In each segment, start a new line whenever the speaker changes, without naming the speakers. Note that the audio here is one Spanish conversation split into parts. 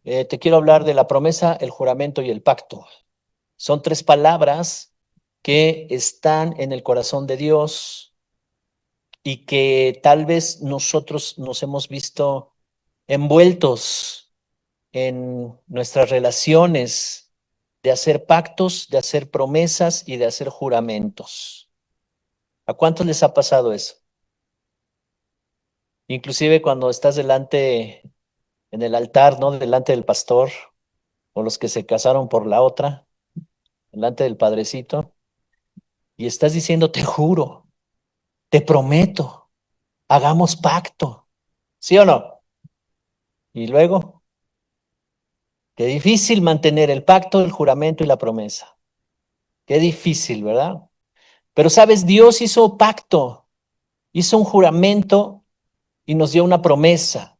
te quiero hablar de la promesa, el juramento y el pacto. Son tres palabras que están en el corazón de Dios y que tal vez nosotros nos hemos visto envueltos en nuestras relaciones de hacer pactos, de hacer promesas y de hacer juramentos. ¿A cuántos les ha pasado eso? Inclusive cuando estás delante, en el altar, ¿no? Delante del pastor o los que se casaron por la otra, delante del padrecito, y estás diciendo, te juro, te prometo, hagamos pacto, ¿sí o no? Y luego, qué difícil mantener el pacto, el juramento y la promesa. Qué difícil, ¿verdad? Pero sabes, Dios hizo pacto, hizo un juramento y nos dio una promesa.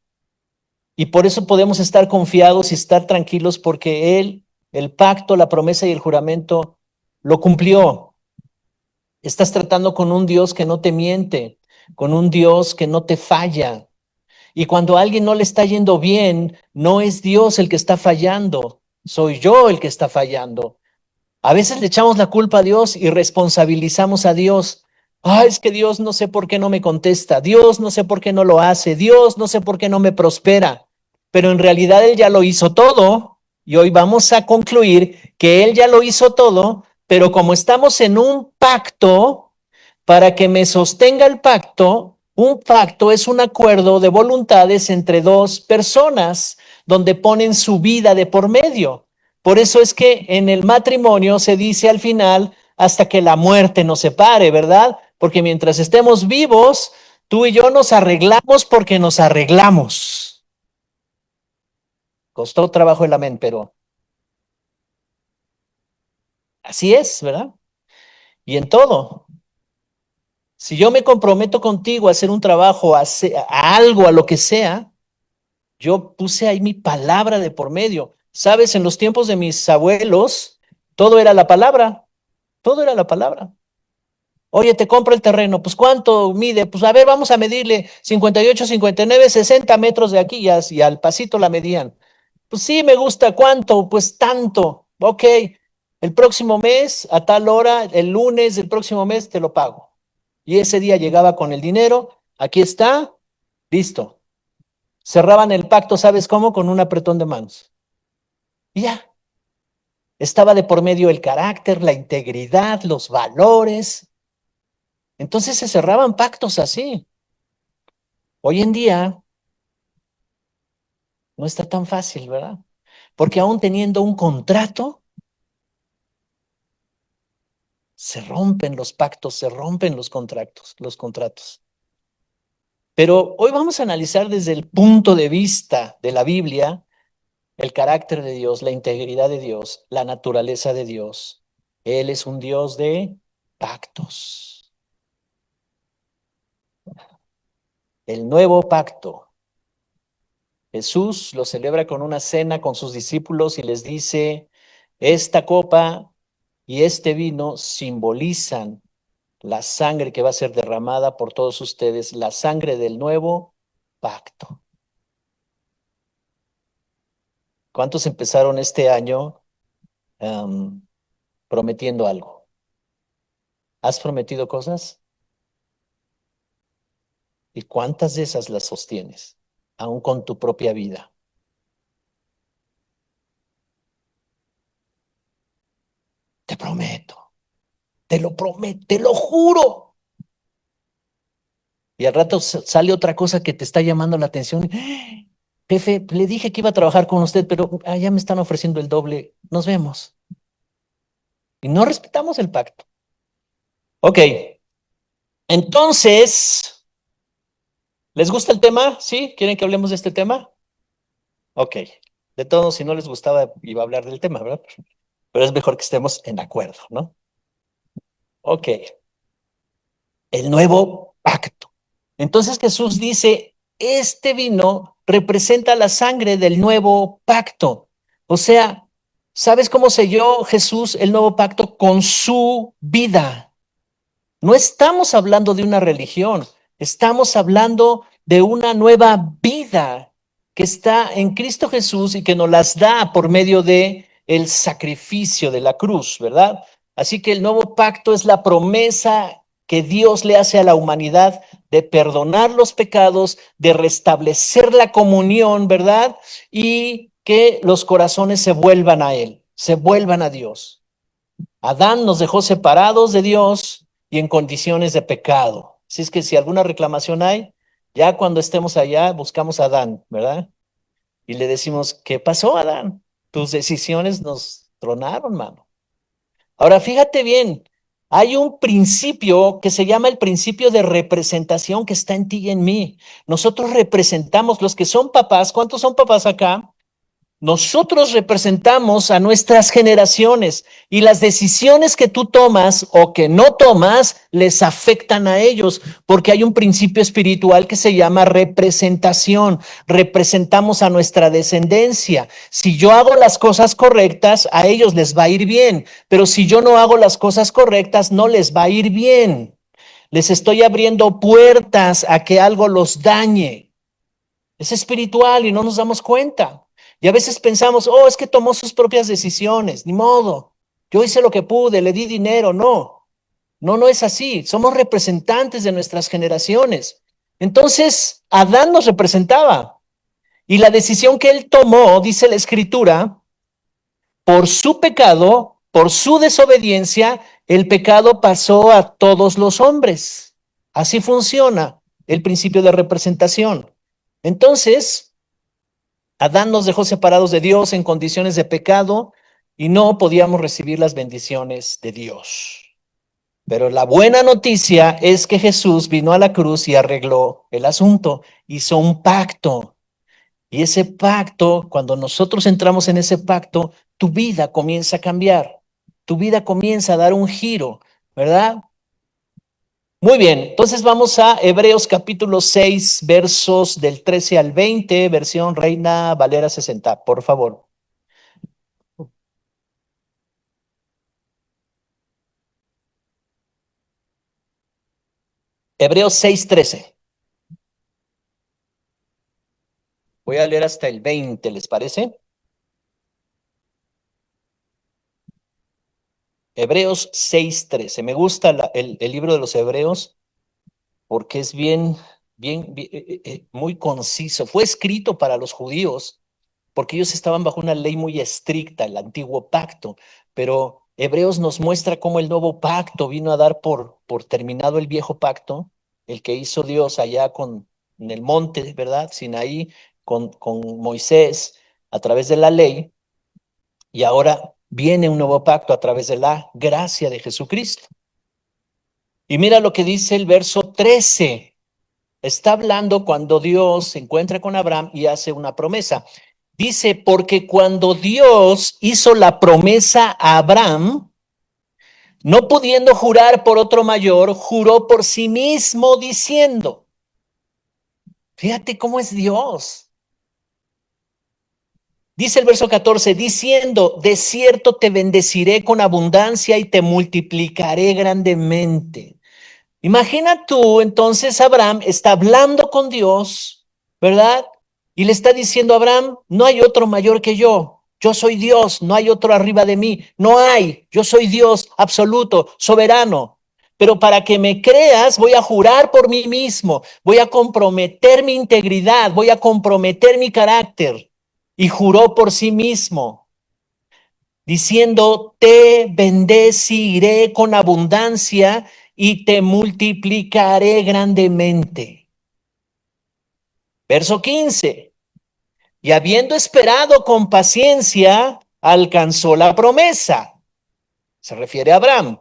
Y por eso podemos estar confiados y estar tranquilos porque Él, el pacto, la promesa y el juramento, lo cumplió. Estás tratando con un Dios que no te miente, con un Dios que no te falla. Y cuando a alguien no le está yendo bien, no es Dios el que está fallando, soy yo el que está fallando. A veces le echamos la culpa a Dios y responsabilizamos a Dios. Ah, es que Dios no sé por qué no me contesta, Dios no sé por qué no lo hace, Dios no sé por qué no me prospera. Pero en realidad Él ya lo hizo todo y hoy vamos a concluir que Él ya lo hizo todo, pero como estamos en un pacto, para que me sostenga el pacto, un pacto es un acuerdo de voluntades entre dos personas donde ponen su vida de por medio. Por eso es que en el matrimonio se dice al final hasta que la muerte nos separe, ¿verdad? Porque mientras estemos vivos, tú y yo nos arreglamos porque nos arreglamos. Costó trabajo el amén, pero así es, ¿verdad? Y en todo. Si yo me comprometo contigo a hacer un trabajo, a algo, a lo que sea, yo puse ahí mi palabra de por medio. Sabes, en los tiempos de mis abuelos, todo era la palabra, todo era la palabra. Oye, te compro el terreno, pues ¿cuánto mide? Pues a ver, vamos a medirle 58, 59, 60 metros de aquí y al pasito la medían. Pues sí, me gusta, ¿cuánto? Pues tanto. Ok, el próximo mes, a tal hora, el lunes del próximo mes, te lo pago. Y ese día llegaba con el dinero, aquí está, listo. Cerraban el pacto, ¿sabes cómo? Con un apretón de manos. Y ya, estaba de por medio el carácter, la integridad, los valores. Entonces se cerraban pactos así. Hoy en día no está tan fácil, ¿verdad? Porque aún teniendo un contrato, se rompen los pactos, se rompen los contratos. Pero hoy vamos a analizar desde el punto de vista de la Biblia el carácter de Dios, la integridad de Dios, la naturaleza de Dios. Él es un Dios de pactos. El nuevo pacto. Jesús lo celebra con una cena con sus discípulos y les dice, esta copa y este vino simbolizan la sangre que va a ser derramada por todos ustedes, la sangre del nuevo pacto. ¿Cuántos empezaron este año prometiendo algo? ¿Has prometido cosas? ¿Y cuántas de esas las sostienes, aún con tu propia vida? Te prometo, te lo juro. Y al rato sale otra cosa que te está llamando la atención. Jefe, le dije que iba a trabajar con usted, pero ya me están ofreciendo el doble. Nos vemos. Y no respetamos el pacto. Ok, entonces, ¿les gusta el tema? ¿Sí? ¿Quieren que hablemos de este tema? Ok. De todos, si no les gustaba, iba a hablar del tema, ¿verdad? Pero es mejor que estemos en acuerdo, ¿no? Ok. El nuevo pacto. Entonces Jesús dice, este vino representa la sangre del nuevo pacto. O sea, ¿sabes cómo selló Jesús el nuevo pacto? Con su vida. No estamos hablando de una religión, estamos hablando de una nueva vida. que está en Cristo Jesús y que nos las da por medio de el sacrificio de la cruz, ¿verdad? Así que el nuevo pacto es la promesa que Dios le hace a la humanidad de perdonar los pecados, de restablecer la comunión, ¿verdad? Y que los corazones se vuelvan a Él, se vuelvan a Dios. Adán nos dejó separados de Dios y en condiciones de pecado. Así es que si alguna reclamación hay, ya cuando estemos allá, buscamos a Adán, ¿verdad? Y le decimos, ¿qué pasó, Adán? Tus decisiones nos tronaron, mano. Ahora, fíjate bien, hay un principio que se llama el principio de representación que está en ti y en mí. Nosotros representamos, los que son papás, ¿cuántos son papás acá? Nosotros representamos a nuestras generaciones y las decisiones que tú tomas o que no tomas les afectan a ellos porque hay un principio espiritual que se llama representación. Representamos a nuestra descendencia. Si yo hago las cosas correctas, a ellos les va a ir bien, pero si yo no hago las cosas correctas, no les va a ir bien. Les estoy abriendo puertas a que algo los dañe. Es espiritual y no nos damos cuenta. Y a veces pensamos, oh, es que tomó sus propias decisiones, ni modo. Yo hice lo que pude, le di dinero. No, no es así. Somos representantes de nuestras generaciones. Entonces, Adán nos representaba. Y la decisión que él tomó, dice la Escritura, por su pecado, por su desobediencia, el pecado pasó a todos los hombres. Así funciona el principio de representación. Entonces, Adán nos dejó separados de Dios en condiciones de pecado y no podíamos recibir las bendiciones de Dios. Pero la buena noticia es que Jesús vino a la cruz y arregló el asunto, hizo un pacto. Y ese pacto, cuando nosotros entramos en ese pacto, tu vida comienza a cambiar, tu vida comienza a dar un giro, ¿verdad? Muy bien, entonces vamos a Hebreos capítulo 6, versos del 13 al 20, versión Reina Valera 60, por favor. Hebreos 6, 13. Voy a leer hasta el 20, ¿les parece? Hebreos 6, 13. Me gusta el libro de los Hebreos porque es muy conciso. Fue escrito para los judíos porque ellos estaban bajo una ley muy estricta, el antiguo pacto, pero Hebreos nos muestra cómo el nuevo pacto vino a dar por terminado el viejo pacto, el que hizo Dios allá en el monte, ¿verdad? Sinaí, con Moisés, a través de la ley, y ahora viene un nuevo pacto a través de la gracia de Jesucristo. Y mira lo que dice el verso 13. Está hablando cuando Dios se encuentra con Abraham y hace una promesa. Dice, porque cuando Dios hizo la promesa a Abraham, no pudiendo jurar por otro mayor, juró por sí mismo diciendo, fíjate cómo es Dios. Dice el verso 14, diciendo, de cierto te bendeciré con abundancia y te multiplicaré grandemente. Imagina tú, entonces Abraham está hablando con Dios, ¿verdad? Y le está diciendo a Abraham, no hay otro mayor que yo soy Dios, no hay otro arriba de mí, no hay, yo soy Dios absoluto, soberano. Pero para que me creas, voy a jurar por mí mismo, voy a comprometer mi integridad, voy a comprometer mi carácter. Y juró por sí mismo, diciendo, te bendeciré con abundancia y te multiplicaré grandemente. Verso 15. Y habiendo esperado con paciencia, alcanzó la promesa. Se refiere a Abraham.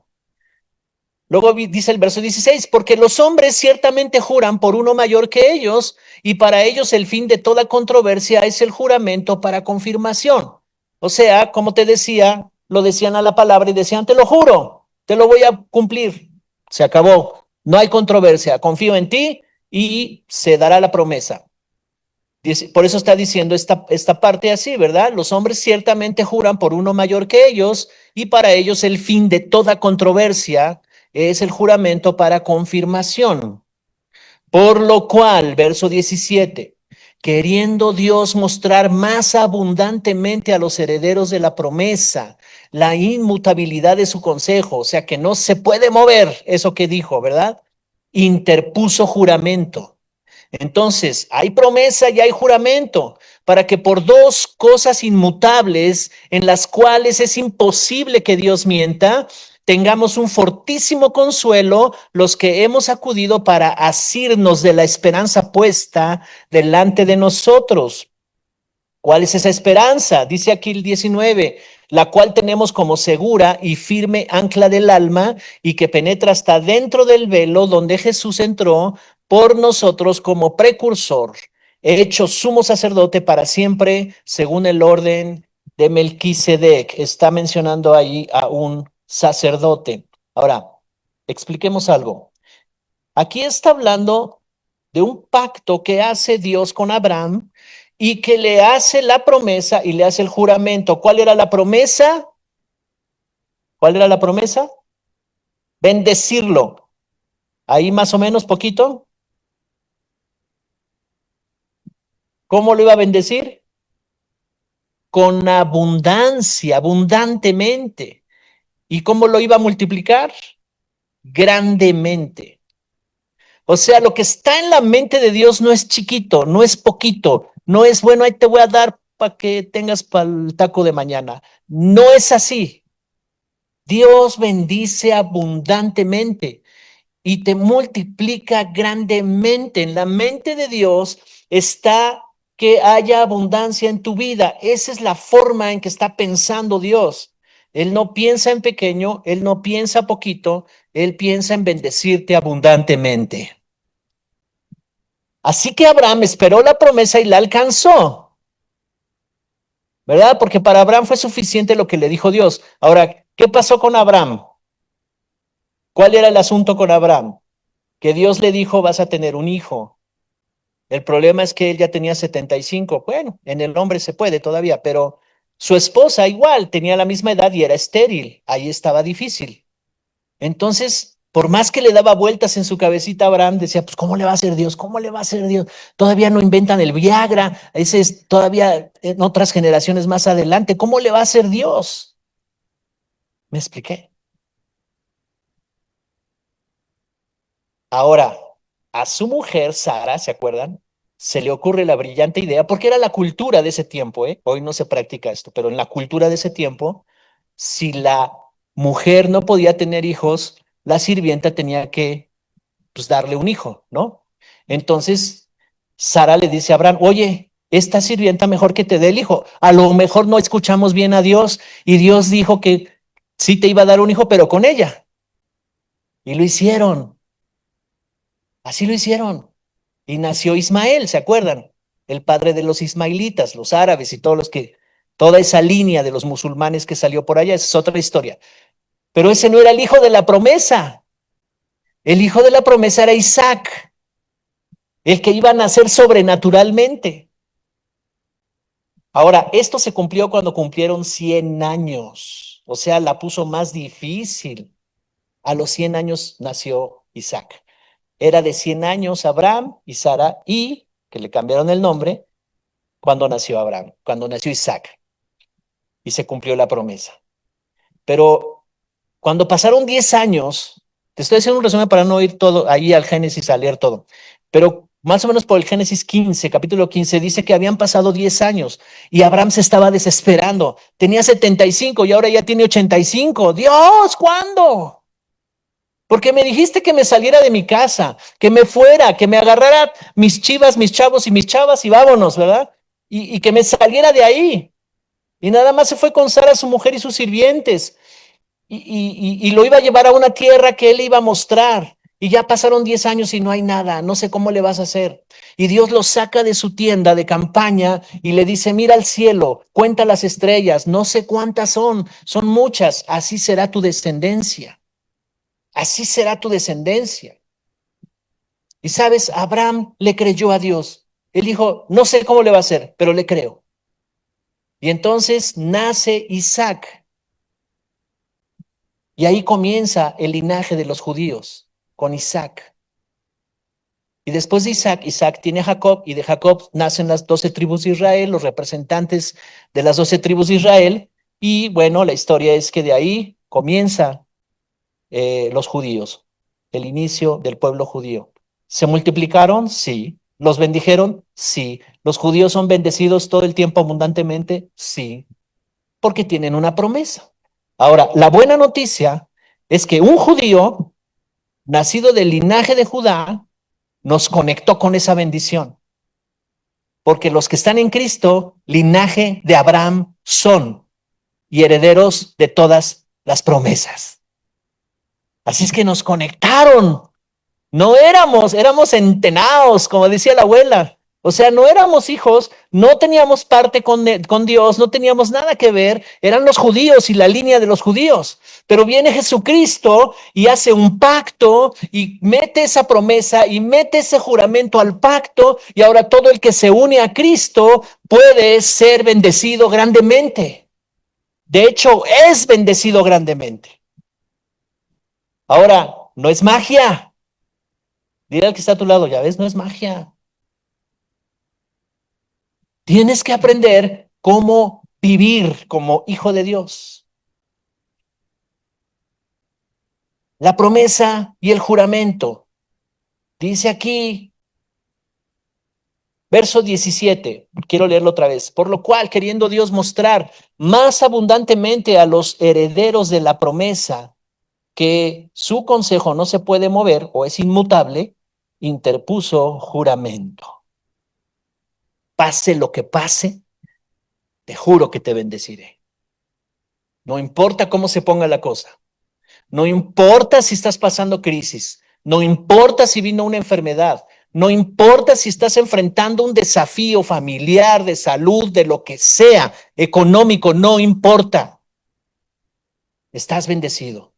Luego dice el verso 16, porque los hombres ciertamente juran por uno mayor que ellos, y para ellos el fin de toda controversia es el juramento para confirmación. O sea, como te decía, lo decían a la palabra y decían, te lo juro, te lo voy a cumplir. Se acabó, no hay controversia, confío en ti y se dará la promesa. Por eso está diciendo esta parte así, ¿verdad? Los hombres ciertamente juran por uno mayor que ellos y para ellos el fin de toda controversia es el juramento para confirmación. Por lo cual, verso 17, queriendo Dios mostrar más abundantemente a los herederos de la promesa la inmutabilidad de su consejo, o sea que no se puede mover eso que dijo, ¿verdad? Interpuso juramento. Entonces, hay promesa y hay juramento para que por dos cosas inmutables en las cuales es imposible que Dios mienta, tengamos un fortísimo consuelo los que hemos acudido para asirnos de la esperanza puesta delante de nosotros. ¿Cuál es esa esperanza? Dice aquí el 19, la cual tenemos como segura y firme ancla del alma y que penetra hasta dentro del velo donde Jesús entró por nosotros como precursor, hecho sumo sacerdote para siempre, según el orden de Melquisedec. Está mencionando ahí a un sacerdote. Ahora, expliquemos algo. Aquí está hablando de un pacto que hace Dios con Abraham y que le hace la promesa y le hace el juramento. ¿Cuál era la promesa? ¿Cuál era la promesa? Bendecirlo. Ahí más o menos poquito. ¿Cómo lo iba a bendecir? Con abundancia, abundantemente. ¿Y cómo lo iba a multiplicar? Grandemente. O sea, lo que está en la mente de Dios no es chiquito, no es poquito, no es bueno, ahí te voy a dar para que tengas para el taco de mañana. No es así. Dios bendice abundantemente y te multiplica grandemente. En la mente de Dios está que haya abundancia en tu vida. Esa es la forma en que está pensando Dios. Él no piensa en pequeño, Él no piensa poquito, Él piensa en bendecirte abundantemente. Así que Abraham esperó la promesa y la alcanzó, ¿verdad? Porque para Abraham fue suficiente lo que le dijo Dios. Ahora, ¿qué pasó con Abraham? ¿Cuál era el asunto con Abraham? Que Dios le dijo, vas a tener un hijo. El problema es que él ya tenía 75. Bueno, en el hombre se puede todavía, pero su esposa igual tenía la misma edad y era estéril. Ahí estaba difícil. Entonces, por más que le daba vueltas en su cabecita, Abraham decía, pues, ¿cómo le va a hacer Dios? ¿Cómo le va a hacer Dios? Todavía no inventan el Viagra, ese es todavía en otras generaciones más adelante. ¿Cómo le va a hacer Dios? ¿Me expliqué? Ahora, a su mujer, Sara, ¿se acuerdan? Se le ocurre la brillante idea, porque era la cultura de ese tiempo, ¿eh? Hoy no se practica esto, pero en la cultura de ese tiempo, si la mujer no podía tener hijos, la sirvienta tenía que pues darle un hijo, ¿no? Entonces, Sara le dice a Abraham, oye, esta sirvienta mejor que te dé el hijo. A lo mejor no escuchamos bien a Dios y Dios dijo que sí te iba a dar un hijo, pero con ella. Y lo hicieron, así lo hicieron. Y nació Ismael, ¿se acuerdan? El padre de los ismaelitas, los árabes y todos los que, toda esa línea de los musulmanes que salió por allá, esa es otra historia. Pero ese no era el hijo de la promesa. El hijo de la promesa era Isaac, el que iba a nacer sobrenaturalmente. Ahora, esto se cumplió cuando cumplieron 100 años, o sea, la puso más difícil. A los 100 años nació Isaac. Era de 100 años Abraham y Sara, y que le cambiaron el nombre cuando nació Abraham, cuando nació Isaac, y se cumplió la promesa. Pero cuando pasaron 10 años, te estoy haciendo un resumen para no ir todo ahí al Génesis a leer todo, pero más o menos por el Génesis 15, capítulo 15, dice que habían pasado 10 años y Abraham se estaba desesperando. Tenía 75 y ahora ya tiene 85. Dios, ¿cuándo? Porque me dijiste que me saliera de mi casa, que me fuera, que me agarrara mis chivas, mis chavos y mis chavas y vámonos, ¿verdad? Y que me saliera de ahí. Y nada más se fue con Sara, su mujer y sus sirvientes y lo iba a llevar a una tierra que él le iba a mostrar. Y ya pasaron 10 años y no hay nada, no sé cómo le vas a hacer. Y Dios lo saca de su tienda de campaña y le dice, mira al cielo, cuenta las estrellas, no sé cuántas son muchas, así será tu descendencia, así será tu descendencia. Y sabes, Abraham le creyó a Dios. Él dijo, no sé cómo le va a hacer, pero le creo. Y entonces nace Isaac. Y ahí comienza el linaje de los judíos, con Isaac. Y después de Isaac, Isaac tiene a Jacob y de Jacob nacen las 12 tribus de Israel, los representantes de las 12 tribus de Israel. Y bueno, la historia es que de ahí comienza los judíos, el inicio del pueblo judío. ¿Se multiplicaron? Sí. ¿Los bendijeron? Sí. ¿Los judíos son bendecidos todo el tiempo abundantemente? Sí. Porque tienen una promesa. Ahora, la buena noticia es que un judío nacido del linaje de Judá nos conectó con esa bendición. Porque los que están en Cristo, linaje de Abraham son y herederos de todas las promesas. Así es que nos conectaron. No éramos entenados, como decía la abuela. O sea, no éramos hijos, no teníamos parte con Dios, no teníamos nada que ver, eran los judíos y la línea de los judíos. Pero viene Jesucristo y hace un pacto y mete esa promesa y mete ese juramento al pacto y ahora todo el que se une a Cristo puede ser bendecido grandemente. De hecho, es bendecido grandemente. Ahora, no es magia. Dile al que está a tu lado, ya ves, no es magia. Tienes que aprender cómo vivir como hijo de Dios. La promesa y el juramento. Dice aquí, verso 17, quiero leerlo otra vez. Por lo cual, queriendo Dios mostrar más abundantemente a los herederos de la promesa que su consejo no se puede mover o es inmutable, interpuso juramento. Pase lo que pase, te juro que te bendeciré. No importa cómo se ponga la cosa. No importa si estás pasando crisis, no importa si vino una enfermedad, no importa si estás enfrentando un desafío familiar, de salud, de lo que sea, económico, no importa. Estás bendecido.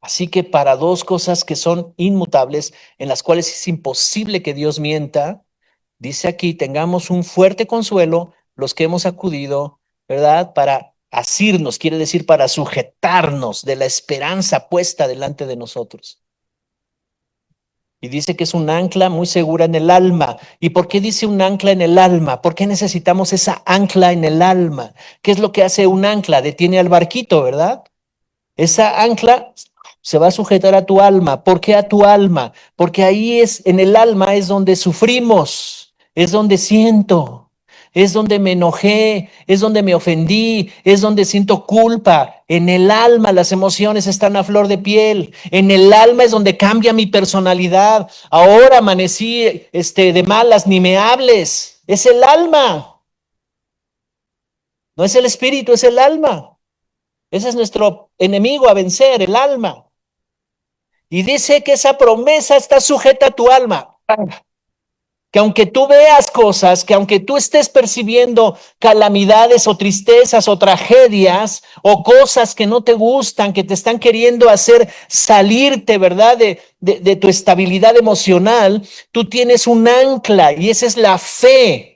Así que para dos cosas que son inmutables, en las cuales es imposible que Dios mienta, dice aquí, tengamos un fuerte consuelo los que hemos acudido, ¿verdad? Para asirnos, quiere decir para sujetarnos de la esperanza puesta delante de nosotros. Y dice que es un ancla muy segura en el alma. ¿Y por qué dice un ancla en el alma? ¿Por qué necesitamos esa ancla en el alma? ¿Qué es lo que hace un ancla? Detiene al barquito, ¿verdad? Esa ancla se va a sujetar a tu alma. ¿Por qué a tu alma? Porque ahí es, en el alma es donde sufrimos, es donde siento, es donde me enojé, es donde me ofendí, es donde siento culpa. En el alma las emociones están a flor de piel. En el alma es donde cambia mi personalidad. Ahora amanecí de malas, ni me hables. Es el alma, no es el espíritu, es el alma. Ese es nuestro enemigo a vencer, el alma. Y dice que esa promesa está sujeta a tu alma. Que aunque tú veas cosas, que aunque tú estés percibiendo calamidades o tristezas o tragedias o cosas que no te gustan, que te están queriendo hacer salirte, ¿verdad? De tu estabilidad emocional, tú tienes un ancla y esa es la fe.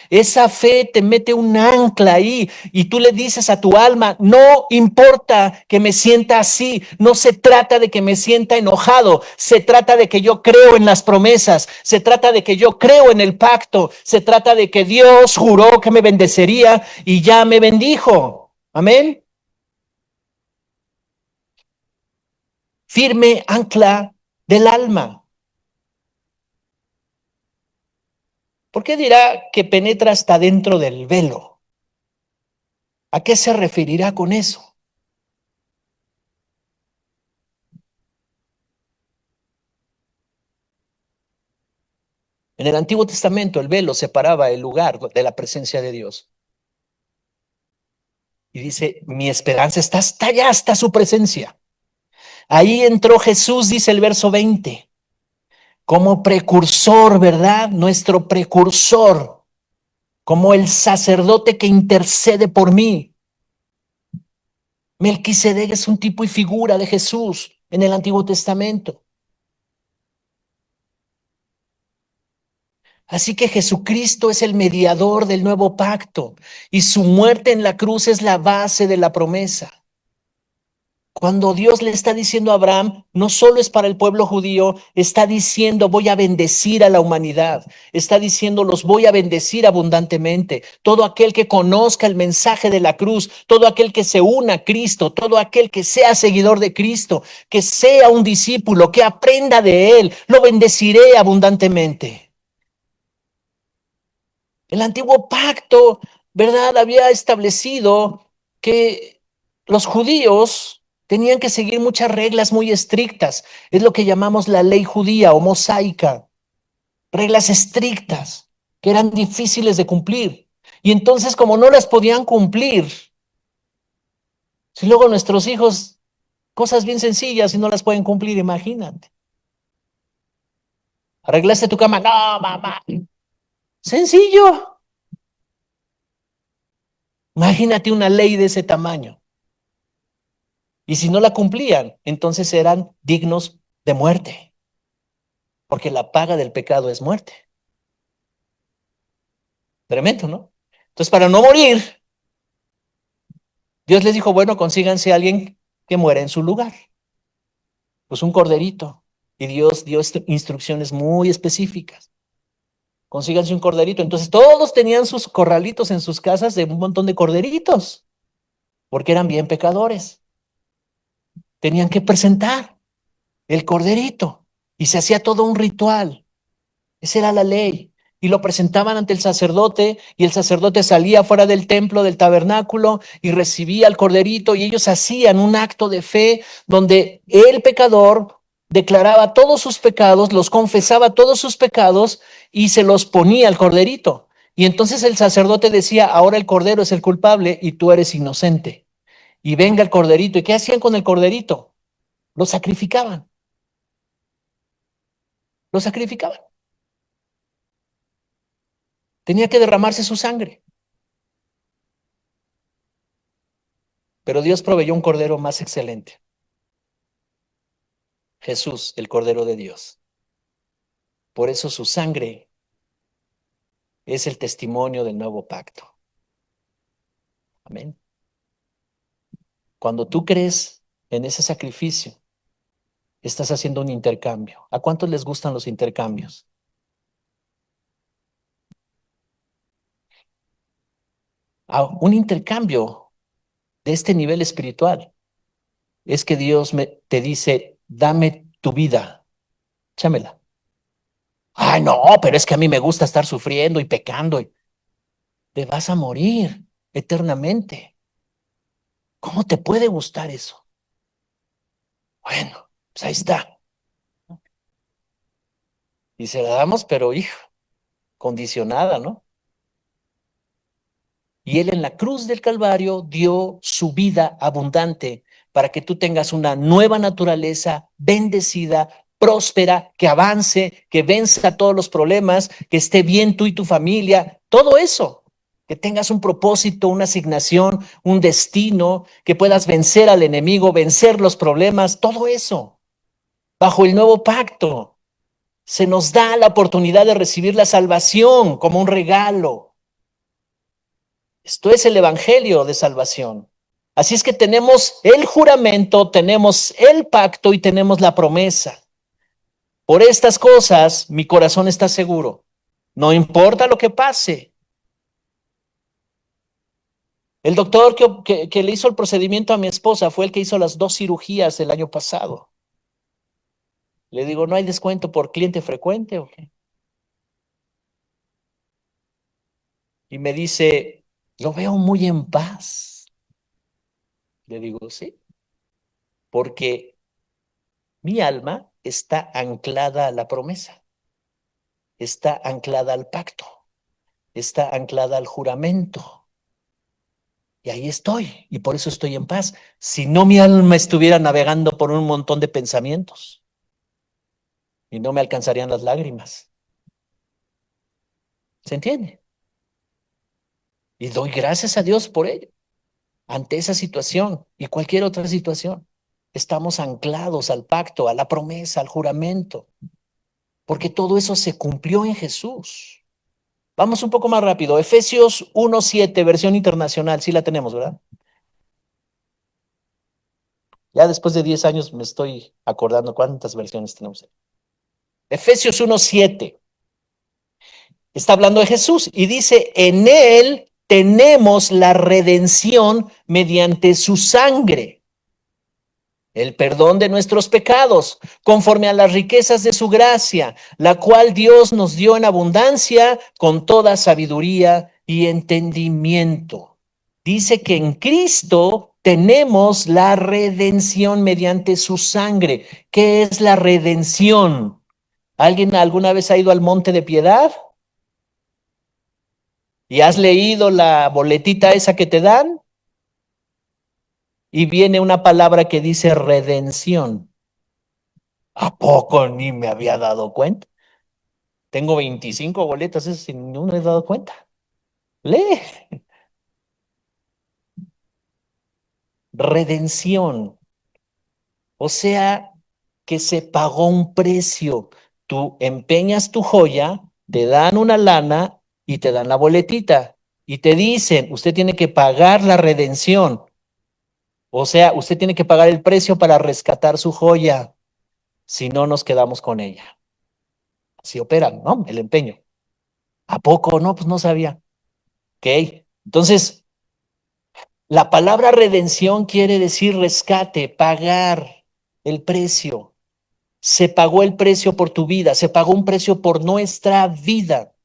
Esa fe te mete un ancla ahí y tú le dices a tu alma, no importa que me sienta así, no se trata de que me sienta enojado, se trata de que yo creo en las promesas, se trata de que yo creo en el pacto, se trata de que Dios juró que me bendecería y ya me bendijo. Amén. Firme ancla del alma. ¿Por qué dirá que penetra hasta dentro del velo? ¿A qué se referirá con eso? En el Antiguo Testamento el velo separaba el lugar de la presencia de Dios. Y dice, mi esperanza está hasta allá, hasta su presencia. Ahí entró Jesús, dice el verso 20, como precursor, ¿verdad? Nuestro precursor, como el sacerdote que intercede por mí. Melquisedec es un tipo y figura de Jesús en el Antiguo Testamento. Así que Jesucristo es el mediador del nuevo pacto y su muerte en la cruz es la base de la promesa. Cuando Dios le está diciendo a Abraham, no solo es para el pueblo judío, está diciendo, voy a bendecir a la humanidad. Está diciendo, los voy a bendecir abundantemente. Todo aquel que conozca el mensaje de la cruz, todo aquel que se una a Cristo, todo aquel que sea seguidor de Cristo, que sea un discípulo, que aprenda de él, lo bendeciré abundantemente. El antiguo pacto, ¿verdad? Había establecido que los judíos tenían que seguir muchas reglas muy estrictas. Es lo que llamamos la ley judía o mosaica. Reglas estrictas que eran difíciles de cumplir. Y entonces, como no las podían cumplir, si luego nuestros hijos, cosas bien sencillas y no las pueden cumplir, imagínate. ¿Arreglaste tu cama? No, mamá. Sencillo. Imagínate una ley de ese tamaño. Y si no la cumplían, entonces eran dignos de muerte, porque la paga del pecado es muerte. Tremendo, ¿no? Entonces, para no morir, Dios les dijo, bueno, consíganse a alguien que muera en su lugar. Pues un corderito. Y Dios dio instrucciones muy específicas. Consíganse un corderito. Entonces, todos tenían sus corralitos en sus casas de un montón de corderitos, porque eran bien pecadores. Tenían que presentar el corderito y se hacía todo un ritual. Esa era la ley. Y lo presentaban ante el sacerdote y el sacerdote salía fuera del templo, del tabernáculo y recibía al corderito y ellos hacían un acto de fe donde el pecador declaraba todos sus pecados, los confesaba todos sus pecados y se los ponía al corderito. Y entonces el sacerdote decía, ahora el cordero es el culpable y tú eres inocente. Y venga el corderito. ¿Y qué hacían con el corderito? Lo sacrificaban, lo sacrificaban. Tenía que derramarse su sangre. Pero Dios proveyó un cordero más excelente. Jesús, el Cordero de Dios. Por eso su sangre es el testimonio del nuevo pacto. Amén. Cuando tú crees en ese sacrificio, estás haciendo un intercambio. ¿A cuántos les gustan los intercambios? Un intercambio de este nivel espiritual es que Dios te dice, dame tu vida, échamela. Ay, no, pero es que a mí me gusta estar sufriendo y pecando. Te vas a morir eternamente. ¿Cómo te puede gustar eso? Bueno, pues ahí está. Y se la damos, pero hijo, condicionada, ¿no? Y Él en la cruz del Calvario dio su vida abundante para que tú tengas una nueva naturaleza bendecida, próspera, que avance, que venza todos los problemas, que esté bien tú y tu familia, todo eso. Que tengas un propósito, una asignación, un destino, que puedas vencer al enemigo, vencer los problemas, todo eso. Bajo el nuevo pacto, se nos da la oportunidad de recibir la salvación como un regalo. Esto es el evangelio de salvación. Así es que tenemos el juramento, tenemos el pacto y tenemos la promesa. Por estas cosas, mi corazón está seguro. No importa lo que pase. El doctor que le hizo el procedimiento a mi esposa fue el que hizo las 2 cirugías el año pasado. Le digo, ¿no hay descuento por cliente frecuente o qué? Y me dice, lo veo muy en paz. Le digo, sí, porque mi alma está anclada a la promesa, está anclada al pacto, está anclada al juramento. Y ahí estoy, y por eso estoy en paz. Si no, mi alma estuviera navegando por un montón de pensamientos y no me alcanzarían las lágrimas. ¿Se entiende? Y doy gracias a Dios por ello, ante esa situación y cualquier otra situación. Estamos anclados al pacto, a la promesa, al juramento, porque todo eso se cumplió en Jesús. Vamos un poco más rápido. Efesios 1:7, versión internacional. Sí la tenemos, ¿verdad? Ya después de 10 años me estoy acordando cuántas versiones tenemos. Efesios 1:7. Está hablando de Jesús y dice, en él tenemos la redención mediante su sangre, el perdón de nuestros pecados, conforme a las riquezas de su gracia, la cual Dios nos dio en abundancia con toda sabiduría y entendimiento. Dice que en Cristo tenemos la redención mediante su sangre. ¿Qué es la redención? ¿Alguien alguna vez ha ido al Monte de Piedad? ¿Y has leído la boletita esa que te dan? Y viene una palabra que dice redención. ¿A poco ni me había dado cuenta? Tengo 25 boletas, esas y no me he dado cuenta. Lee, redención. O sea, que se pagó un precio. Tú empeñas tu joya, te dan una lana y te dan la boletita. Y te dicen, usted tiene que pagar la redención. O sea, usted tiene que pagar el precio para rescatar su joya. Si no, nos quedamos con ella. Así operan, ¿no? El empeño. ¿A poco? No, pues no sabía. Ok. Entonces, la palabra redención quiere decir rescate, pagar el precio. Se pagó el precio por tu vida, se pagó un precio por nuestra vida.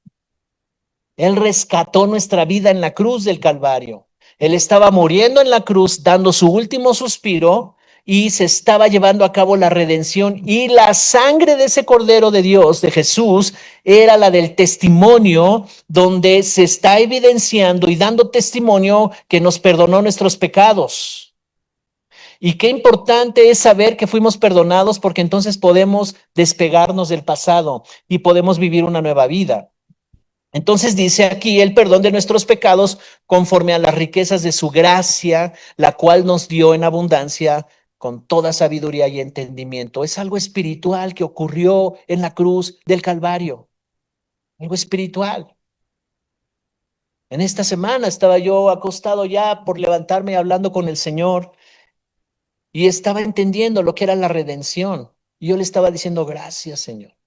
Él rescató nuestra vida en la cruz del Calvario. Él estaba muriendo en la cruz, dando su último suspiro y se estaba llevando a cabo la redención y la sangre de ese Cordero de Dios, de Jesús, era la del testimonio donde se está evidenciando y dando testimonio que nos perdonó nuestros pecados. Y qué importante es saber que fuimos perdonados porque entonces podemos despegarnos del pasado y podemos vivir una nueva vida. Entonces dice aquí el perdón de nuestros pecados conforme a las riquezas de su gracia, la cual nos dio en abundancia con toda sabiduría y entendimiento. Es algo espiritual que ocurrió en la cruz del Calvario, algo espiritual. En esta semana estaba yo acostado ya por levantarme hablando con el Señor y estaba entendiendo lo que era la redención. Y yo le estaba diciendo, gracias, Señor.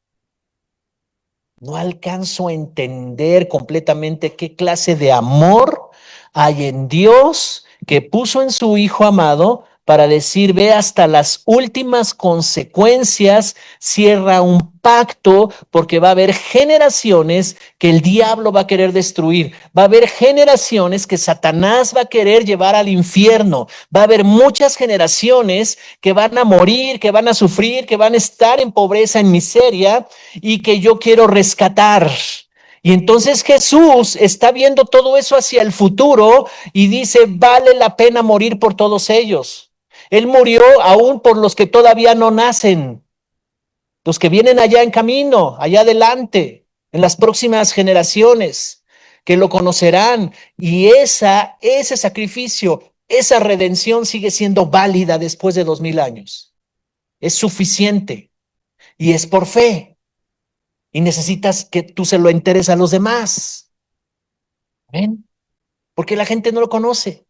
No alcanzo a entender completamente qué clase de amor hay en Dios que puso en su Hijo amado para decir, ve hasta las últimas consecuencias, cierra un pacto, porque va a haber generaciones que el diablo va a querer destruir, va a haber generaciones que Satanás va a querer llevar al infierno, va a haber muchas generaciones que van a morir, que van a sufrir, que van a estar en pobreza, en miseria, y que yo quiero rescatar. Y entonces Jesús está viendo todo eso hacia el futuro y dice, vale la pena morir por todos ellos. Él murió aún por los que todavía no nacen, los que vienen allá en camino, allá adelante, en las próximas generaciones, que lo conocerán. Y ese sacrificio, esa redención sigue siendo válida después de 2000 años. Es suficiente y es por fe. Y necesitas que tú se lo enteres a los demás. ¿Ven? Porque la gente no lo conoce,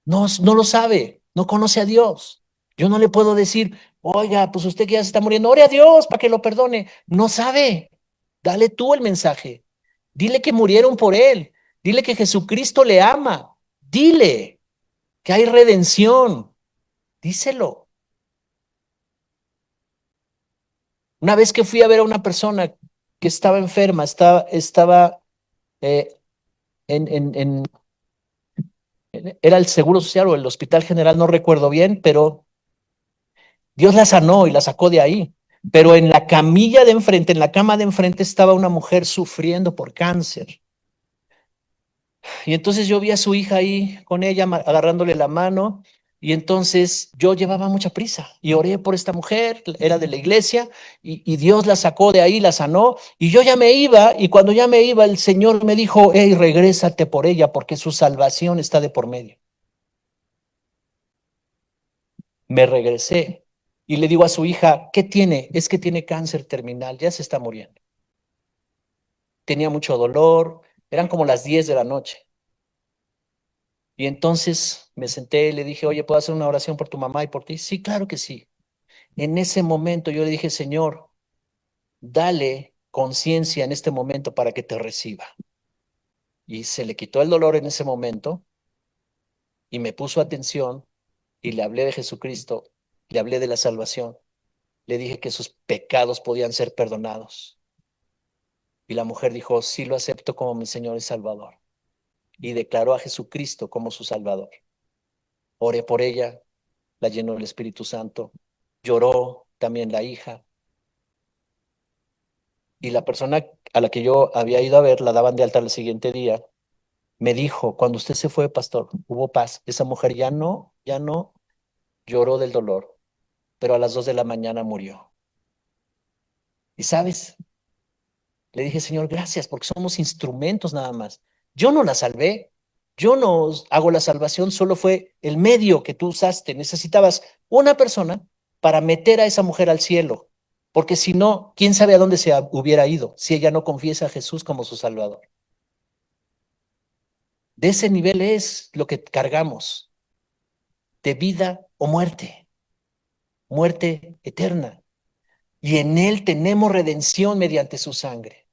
no lo sabe, no conoce a Dios. Yo no le puedo decir, oiga, pues usted que ya se está muriendo, ore a Dios para que lo perdone. No sabe. Dale tú el mensaje. Dile que murieron por él. Dile que Jesucristo le ama. Dile que hay redención. Díselo. Una vez que fui a ver a una persona que estaba enferma, estaba eh, en era el Seguro Social o el Hospital General, no recuerdo bien, pero Dios la sanó y la sacó de ahí. Pero en la camilla de enfrente, en la cama de enfrente, estaba una mujer sufriendo por cáncer. Y entonces yo vi a su hija ahí con ella, agarrándole la mano. Y entonces yo llevaba mucha prisa y oré por esta mujer, era de la iglesia, y Dios la sacó de ahí, la sanó. Y yo ya me iba, y cuando ya me iba, el Señor me dijo, hey, regrésate por ella, porque su salvación está de por medio. Me regresé y le digo a su hija, ¿qué tiene? Es que tiene cáncer terminal, ya se está muriendo. Tenía mucho dolor, eran como las 10 de la noche. Y entonces me senté y le dije, oye, ¿puedo hacer una oración por tu mamá y por ti? Sí, claro que sí. En ese momento yo le dije, Señor, dale conciencia en este momento para que te reciba. Y se le quitó el dolor en ese momento y me puso atención y le hablé de Jesucristo, le hablé de la salvación, le dije que sus pecados podían ser perdonados. Y la mujer dijo, sí lo acepto como mi Señor y Salvador. Y declaró a Jesucristo como su Salvador. Oré por ella, la llenó el Espíritu Santo, lloró también la hija. Y la persona a la que yo había ido a ver, la daban de alta el siguiente día, me dijo, cuando usted se fue, pastor, hubo paz. Esa mujer ya no lloró del dolor, pero a las 2 de la mañana murió. Y sabes, le dije, Señor, gracias, porque somos instrumentos nada más. Yo no la salvé, yo no hago la salvación, solo fue el medio que tú usaste. Necesitabas una persona para meter a esa mujer al cielo, porque si no, quién sabe a dónde se hubiera ido si ella no confiesa a Jesús como su Salvador. De ese nivel es lo que cargamos, de vida o muerte, muerte eterna. Y en Él tenemos redención mediante su sangre.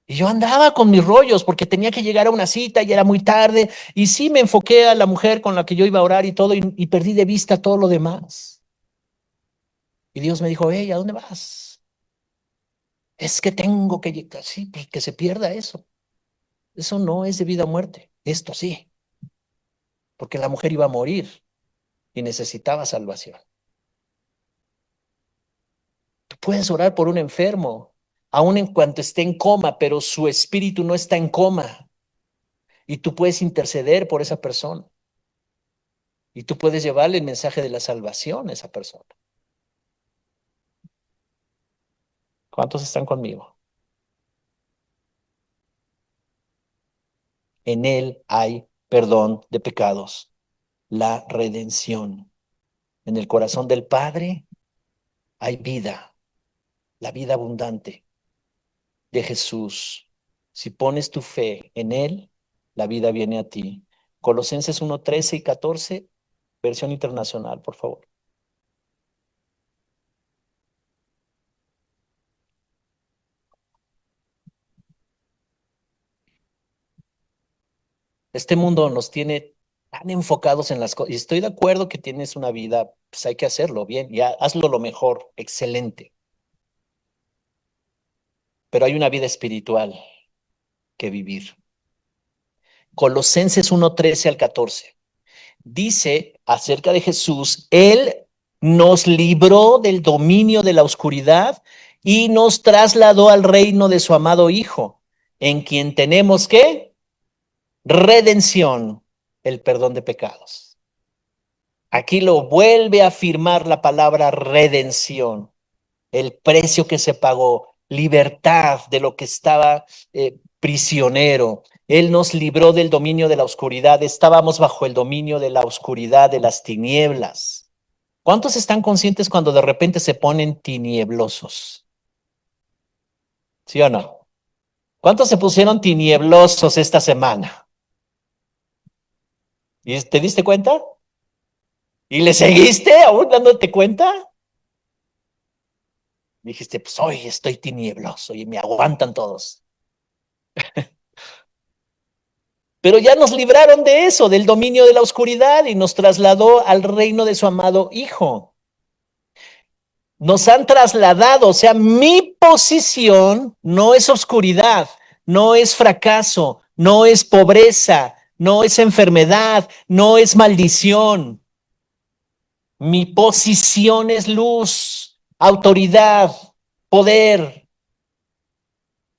Y yo andaba con mis rollos porque tenía que llegar a una cita y era muy tarde. Y sí me enfoqué a la mujer con la que yo iba a orar y todo y perdí de vista todo lo demás. Y Dios me dijo, hey, ¿a dónde vas? Es que tengo que llegar. Sí, pues que se pierda eso. Eso no es de vida o muerte. Esto sí, porque la mujer iba a morir y necesitaba salvación. Tú puedes orar por un enfermo, aun en cuanto esté en coma, pero su espíritu no está en coma. Y tú puedes interceder por esa persona. Y tú puedes llevarle el mensaje de la salvación a esa persona. ¿Cuántos están conmigo? En Él hay perdón de pecados, la redención. En el corazón del Padre hay vida, la vida abundante de Jesús. Si pones tu fe en Él, la vida viene a ti. Colosenses 1:13 y 14, versión internacional, por favor. Este mundo nos tiene tan enfocados en las cosas. Y estoy de acuerdo que tienes una vida, pues hay que hacerlo bien, ya hazlo lo mejor, excelente. Pero hay una vida espiritual que vivir. Colosenses 1:13 al 14 dice acerca de Jesús, Él nos libró del dominio de la oscuridad y nos trasladó al reino de su amado Hijo, en quien tenemos ¿qué? Redención, el perdón de pecados. Aquí lo vuelve a afirmar la palabra redención, el precio que se pagó, libertad de lo que estaba prisionero. Él nos libró del dominio de la oscuridad. Estábamos bajo el dominio de la oscuridad, de las tinieblas. ¿Cuántos están conscientes cuando de repente se ponen tinieblosos? ¿Sí o no? ¿Cuántos se pusieron tinieblosos esta semana? ¿Y te diste cuenta? ¿Y le seguiste aún dándote cuenta? Dijiste, pues hoy estoy tiniebloso y me aguantan todos. Pero ya nos libraron de eso, del dominio de la oscuridad y nos trasladó al reino de su amado Hijo. Nos han trasladado, o sea, mi posición no es oscuridad, no es fracaso, no es pobreza, no es enfermedad, no es maldición. Mi posición es luz, autoridad, poder,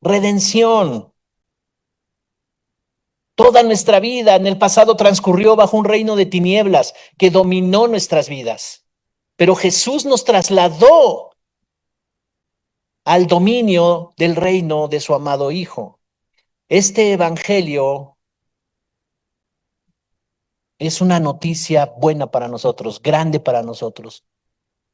redención. Toda nuestra vida en el pasado transcurrió bajo un reino de tinieblas que dominó nuestras vidas. Pero Jesús nos trasladó al dominio del reino de su amado Hijo. Este evangelio es una noticia buena para nosotros, grande para nosotros.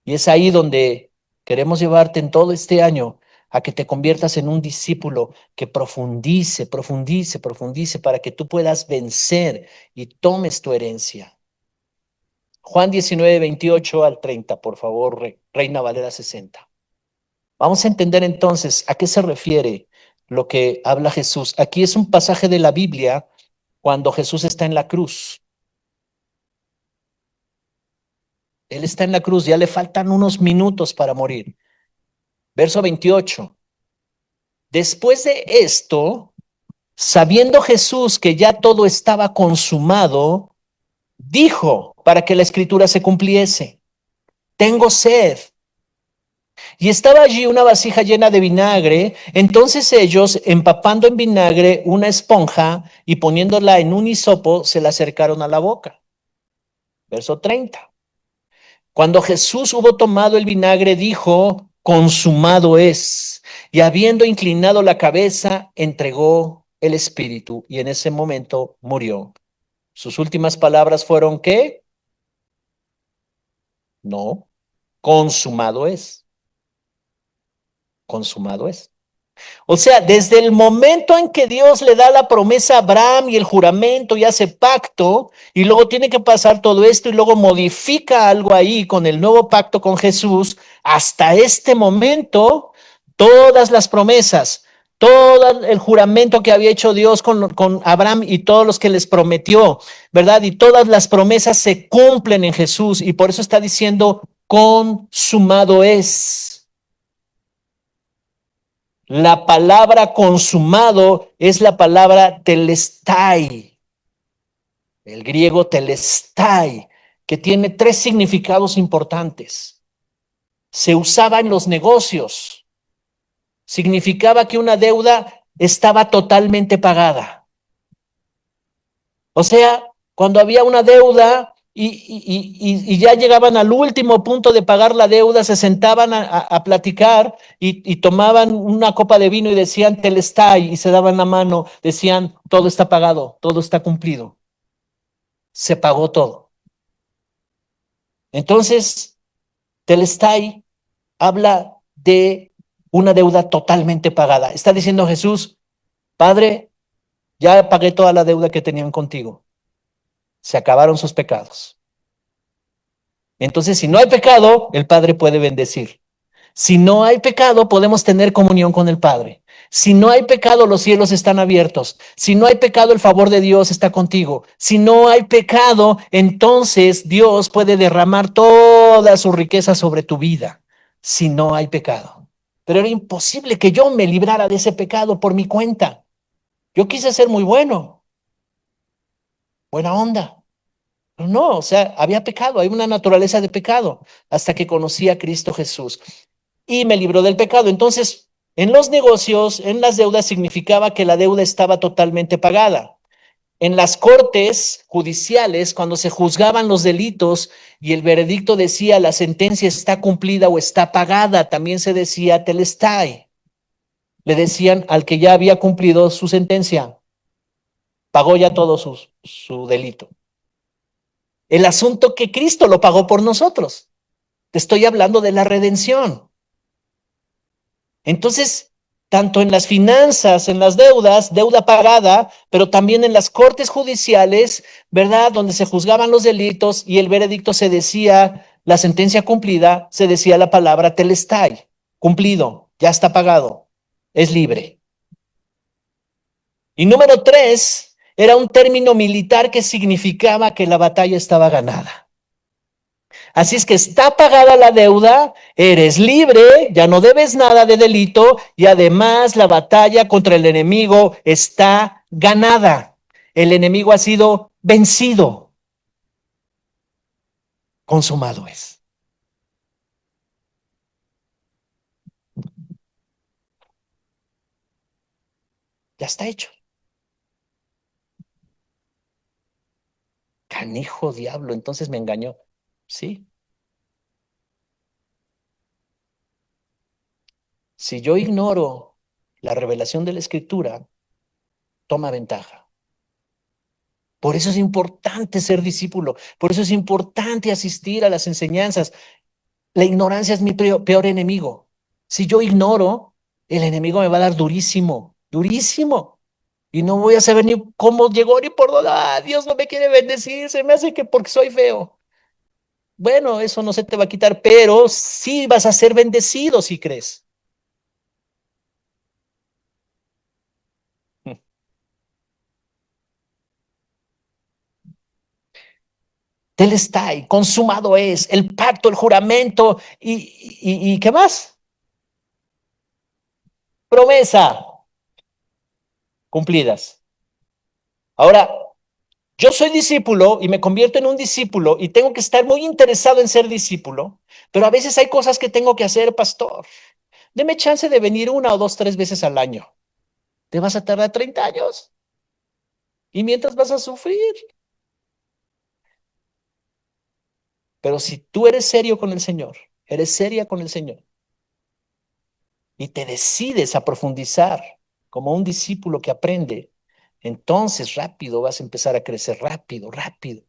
Y es ahí donde queremos llevarte en todo este año a que te conviertas en un discípulo que profundice, profundice, profundice para que tú puedas vencer y tomes tu herencia. Juan 19, 28 al 30, por favor, Reina Valera 60. Vamos a entender entonces a qué se refiere lo que habla Jesús. Aquí es un pasaje de la Biblia cuando Jesús está en la cruz. Él está en la cruz, ya le faltan unos minutos para morir. Verso 28. Después de esto, sabiendo Jesús que ya todo estaba consumado, dijo para que la escritura se cumpliese: tengo sed. Y estaba allí una vasija llena de vinagre. Entonces ellos, empapando en vinagre una esponja y poniéndola en un hisopo, se la acercaron a la boca. Verso 30. Cuando Jesús hubo tomado el vinagre, dijo: consumado es. Y habiendo inclinado la cabeza, entregó el espíritu, y en ese momento murió. Sus últimas palabras fueron: ¿qué? No, consumado es. Consumado es. O sea, desde el momento en que Dios le da la promesa a Abraham y el juramento y hace pacto, y luego tiene que pasar todo esto y luego modifica algo ahí con el nuevo pacto con Jesús, hasta este momento, todas las promesas, todo el juramento que había hecho Dios con Abraham y todos los que les prometió, ¿verdad? Y todas las promesas se cumplen en Jesús, y por eso está diciendo: consumado es. La palabra consumado es la palabra telestai, el griego telestai, que tiene tres significados importantes. Se usaba en los negocios, significaba que una deuda estaba totalmente pagada. O sea, cuando había una deuda y ya llegaban al último punto de pagar la deuda, se sentaban a platicar y tomaban una copa de vino y decían telestai, y se daban la mano, decían: todo está pagado, todo está cumplido, se pagó todo. Entonces, telestai habla de una deuda totalmente pagada. Está diciendo Jesús: Padre, ya pagué toda la deuda que tenían contigo, se acabaron sus pecados. Entonces, si no hay pecado, el Padre puede bendecir. Si no hay pecado, podemos tener comunión con el Padre. Si no hay pecado, los cielos están abiertos. Si no hay pecado, el favor de Dios está contigo. Si no hay pecado, entonces Dios puede derramar toda su riqueza sobre tu vida. Si no hay pecado. Pero era imposible que yo me librara de ese pecado por mi cuenta. Yo quise ser muy bueno, buena onda. No, o sea, había pecado, hay una naturaleza de pecado, hasta que conocí a Cristo Jesús y me libró del pecado. Entonces, en los negocios, en las deudas, significaba que la deuda estaba totalmente pagada. En las cortes judiciales, cuando se juzgaban los delitos y el veredicto decía la sentencia está cumplida o está pagada, también se decía telestai. Le decían al que ya había cumplido su sentencia, pagó ya todo su delito. El asunto que Cristo lo pagó por nosotros. Te estoy hablando de la redención. Entonces, tanto en las finanzas, en las deudas, deuda pagada, pero también en las cortes judiciales, ¿verdad? Donde se juzgaban los delitos y el veredicto se decía, la sentencia cumplida, se decía la palabra telestai, cumplido, ya está pagado, es libre. Y número 3, era un término militar que significaba que la batalla estaba ganada. Así es que está pagada la deuda, eres libre, ya no debes nada de delito y además la batalla contra el enemigo está ganada. El enemigo ha sido vencido. Consumado es. Ya está hecho. Canijo diablo, entonces me engañó. Sí. Si yo ignoro la revelación de la Escritura, toma ventaja. Por eso es importante ser discípulo, por eso es importante asistir a las enseñanzas. La ignorancia es mi peor enemigo. Si yo ignoro, el enemigo me va a dar durísimo, durísimo. Y no voy a saber ni cómo llegó ni por dónde. Ah, Dios no me quiere bendecir, se me hace que porque soy feo. Bueno, eso no se te va a quitar, pero sí vas a ser bendecido si crees. Él está y consumado es el pacto, el juramento y ¿qué más? Promesa cumplidas. Ahora, yo soy discípulo y me convierto en un discípulo y tengo que estar muy interesado en ser discípulo, pero a veces hay cosas que tengo que hacer, pastor. Deme chance de venir una o dos, tres veces al año. Te vas a tardar 30 años y mientras vas a sufrir. Pero si tú eres serio con el Señor, eres seria con el Señor y te decides a profundizar como un discípulo que aprende, entonces rápido vas a empezar a crecer, rápido, rápido.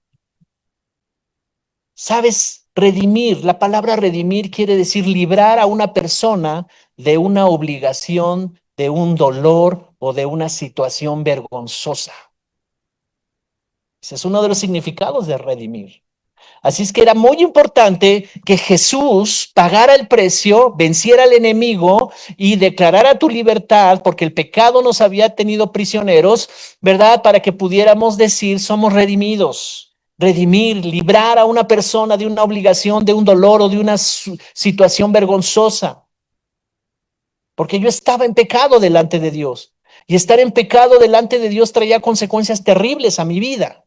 ¿Sabes? Redimir, la palabra redimir quiere decir librar a una persona de una obligación, de un dolor o de una situación vergonzosa. Ese es uno de los significados de redimir. Así es que era muy importante que Jesús pagara el precio, venciera al enemigo y declarara tu libertad, porque el pecado nos había tenido prisioneros, ¿verdad? Para que pudiéramos decir, somos redimidos. Redimir, librar a una persona de una obligación, de un dolor o de una situación vergonzosa. Porque yo estaba en pecado delante de Dios. Y estar en pecado delante de Dios traía consecuencias terribles a mi vida.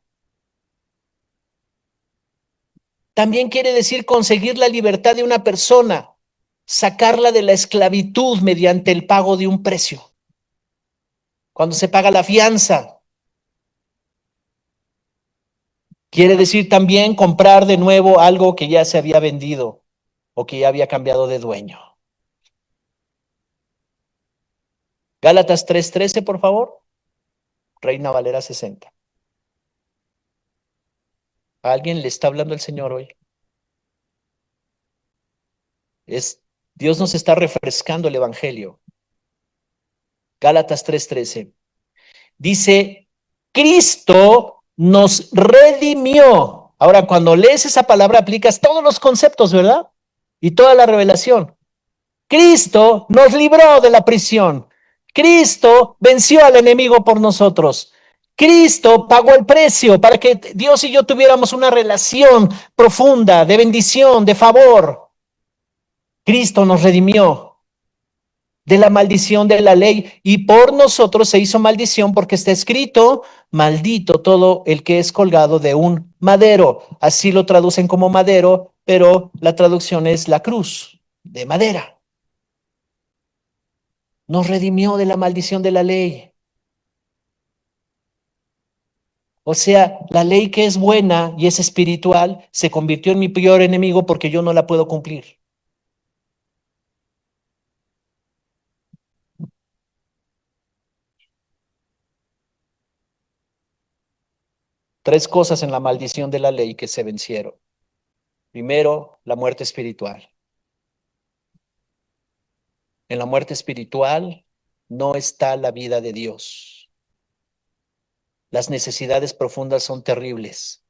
También quiere decir conseguir la libertad de una persona, sacarla de la esclavitud mediante el pago de un precio. Cuando se paga la fianza, quiere decir también comprar de nuevo algo que ya se había vendido o que ya había cambiado de dueño. Gálatas 3:13, por favor. Reina Valera 60. ¿A alguien le está hablando el Señor hoy? Es, Dios nos está refrescando el Evangelio. Gálatas 3:13. Dice, Cristo nos redimió. Ahora, cuando lees esa palabra, aplicas todos los conceptos, ¿verdad? Y toda la revelación. Cristo nos libró de la prisión. Cristo venció al enemigo por nosotros. Cristo pagó el precio para que Dios y yo tuviéramos una relación profunda, de bendición, de favor. Cristo nos redimió de la maldición de la ley y por nosotros se hizo maldición porque está escrito, maldito todo el que es colgado de un madero. Así lo traducen como madero, pero la traducción es la cruz de madera. Nos redimió de la maldición de la ley. O sea, la ley que es buena y es espiritual se convirtió en mi peor enemigo porque yo no la puedo cumplir. Tres cosas en la maldición de la ley que se vencieron. Primero, la muerte espiritual. En la muerte espiritual no está la vida de Dios. Las necesidades profundas son terribles.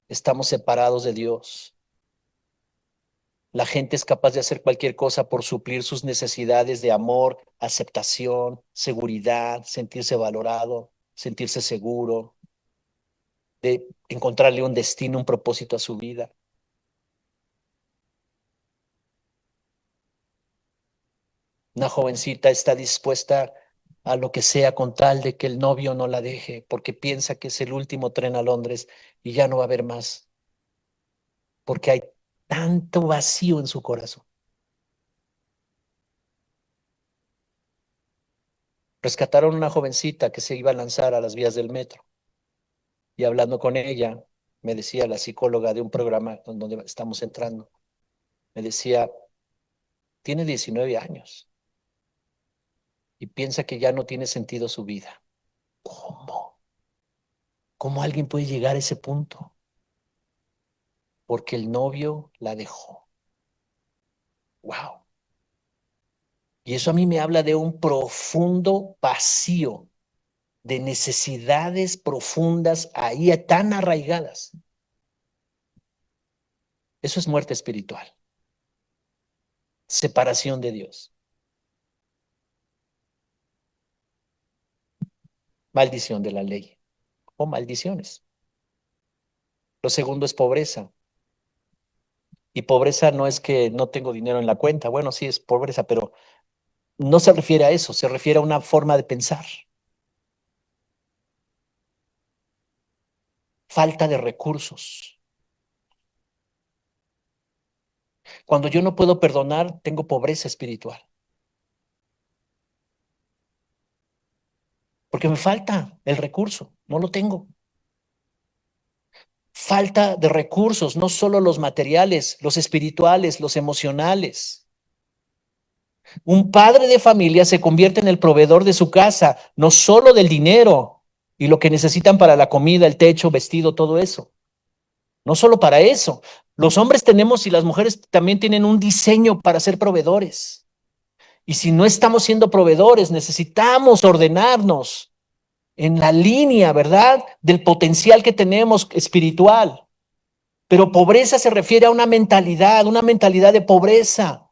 Estamos separados de Dios. La gente es capaz de hacer cualquier cosa por suplir sus necesidades de amor, aceptación, seguridad, sentirse valorado, sentirse seguro, de encontrarle un destino, un propósito a su vida. Una jovencita está dispuesta a lo que sea con tal de que el novio no la deje, porque piensa que es el último tren a Londres y ya no va a haber más, porque hay tanto vacío en su corazón. Rescataron a una jovencita que se iba a lanzar a las vías del metro y hablando con ella, me decía la psicóloga de un programa donde estamos entrando, me decía, tiene 19 años y piensa que ya no tiene sentido su vida. ¿Cómo? ¿Cómo alguien puede llegar a ese punto? Porque el novio la dejó. Wow. Y eso a mí me habla de un profundo vacío, de necesidades profundas ahí tan arraigadas. Eso es muerte espiritual, separación de Dios, maldición de la ley o maldiciones. Lo segundo es pobreza. Y pobreza no es que no tengo dinero en la cuenta. Bueno, sí es pobreza, pero no se refiere a eso, se refiere a una forma de pensar. Falta de recursos. Cuando yo no puedo perdonar, tengo pobreza espiritual. Porque me falta el recurso, no lo tengo. Falta de recursos, no solo los materiales, los espirituales, los emocionales. Un padre de familia se convierte en el proveedor de su casa, no solo del dinero y lo que necesitan para la comida, el techo, vestido, todo eso. No solo para eso. Los hombres tenemos y las mujeres también tienen un diseño para ser proveedores. Y si no estamos siendo proveedores, necesitamos ordenarnos en la línea, ¿verdad? Del potencial que tenemos espiritual. Pero pobreza se refiere a una mentalidad de pobreza,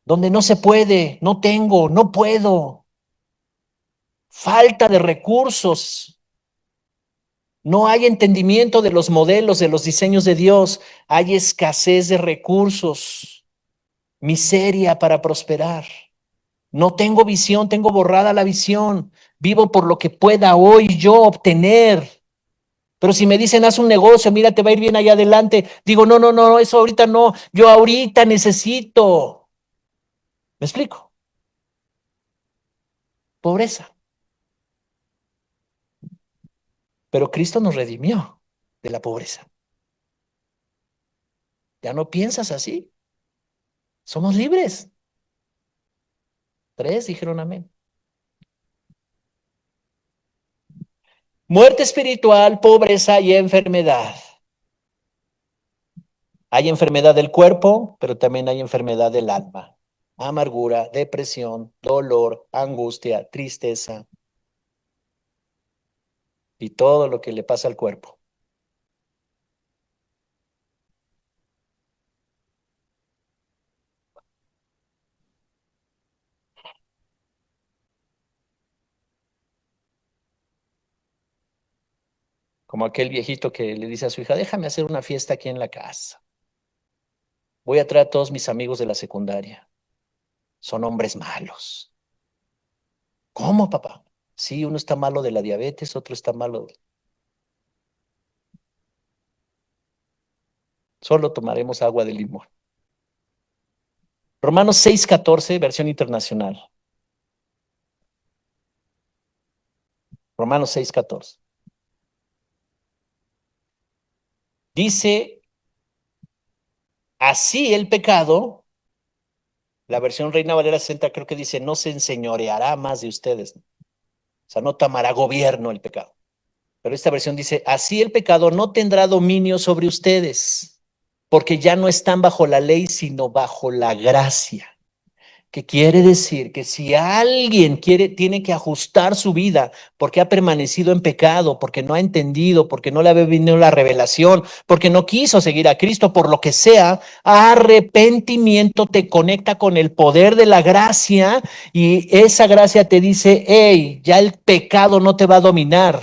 donde no se puede, no tengo, no puedo, falta de recursos, no hay entendimiento de los modelos, de los diseños de Dios, hay escasez de recursos, miseria para prosperar. No tengo visión, tengo borrada la visión, vivo por lo que pueda hoy yo obtener. Pero si me dicen, haz un negocio, mira, te va a ir bien allá adelante, digo, no, no, no, eso ahorita no, yo ahorita necesito. ¿Me explico? Pobreza. Pero Cristo nos redimió de la pobreza. Ya no piensas así. Somos libres. Tres dijeron amén. Muerte espiritual, pobreza y enfermedad. Hay enfermedad del cuerpo, pero también hay enfermedad del alma. Amargura, depresión, dolor, angustia, tristeza y todo lo que le pasa al cuerpo. Como aquel viejito que le dice a su hija, déjame hacer una fiesta aquí en la casa. Voy a traer a todos mis amigos de la secundaria. Son hombres malos. ¿Cómo, papá? Sí, uno está malo de la diabetes, otro está malo. Solo tomaremos agua de limón. Romanos 6:14, versión internacional. Romanos 6:14. Dice, así el pecado, la versión Reina Valera 60 creo que dice, no se enseñoreará más de ustedes. O sea, no tomará gobierno el pecado. Pero esta versión dice, así el pecado no tendrá dominio sobre ustedes, porque ya no están bajo la ley, sino bajo la gracia. Que quiere decir que si alguien tiene que ajustar su vida porque ha permanecido en pecado, porque no ha entendido, porque no le había venido la revelación, porque no quiso seguir a Cristo, por lo que sea, arrepentimiento te conecta con el poder de la gracia y esa gracia te dice, hey, ya el pecado no te va a dominar.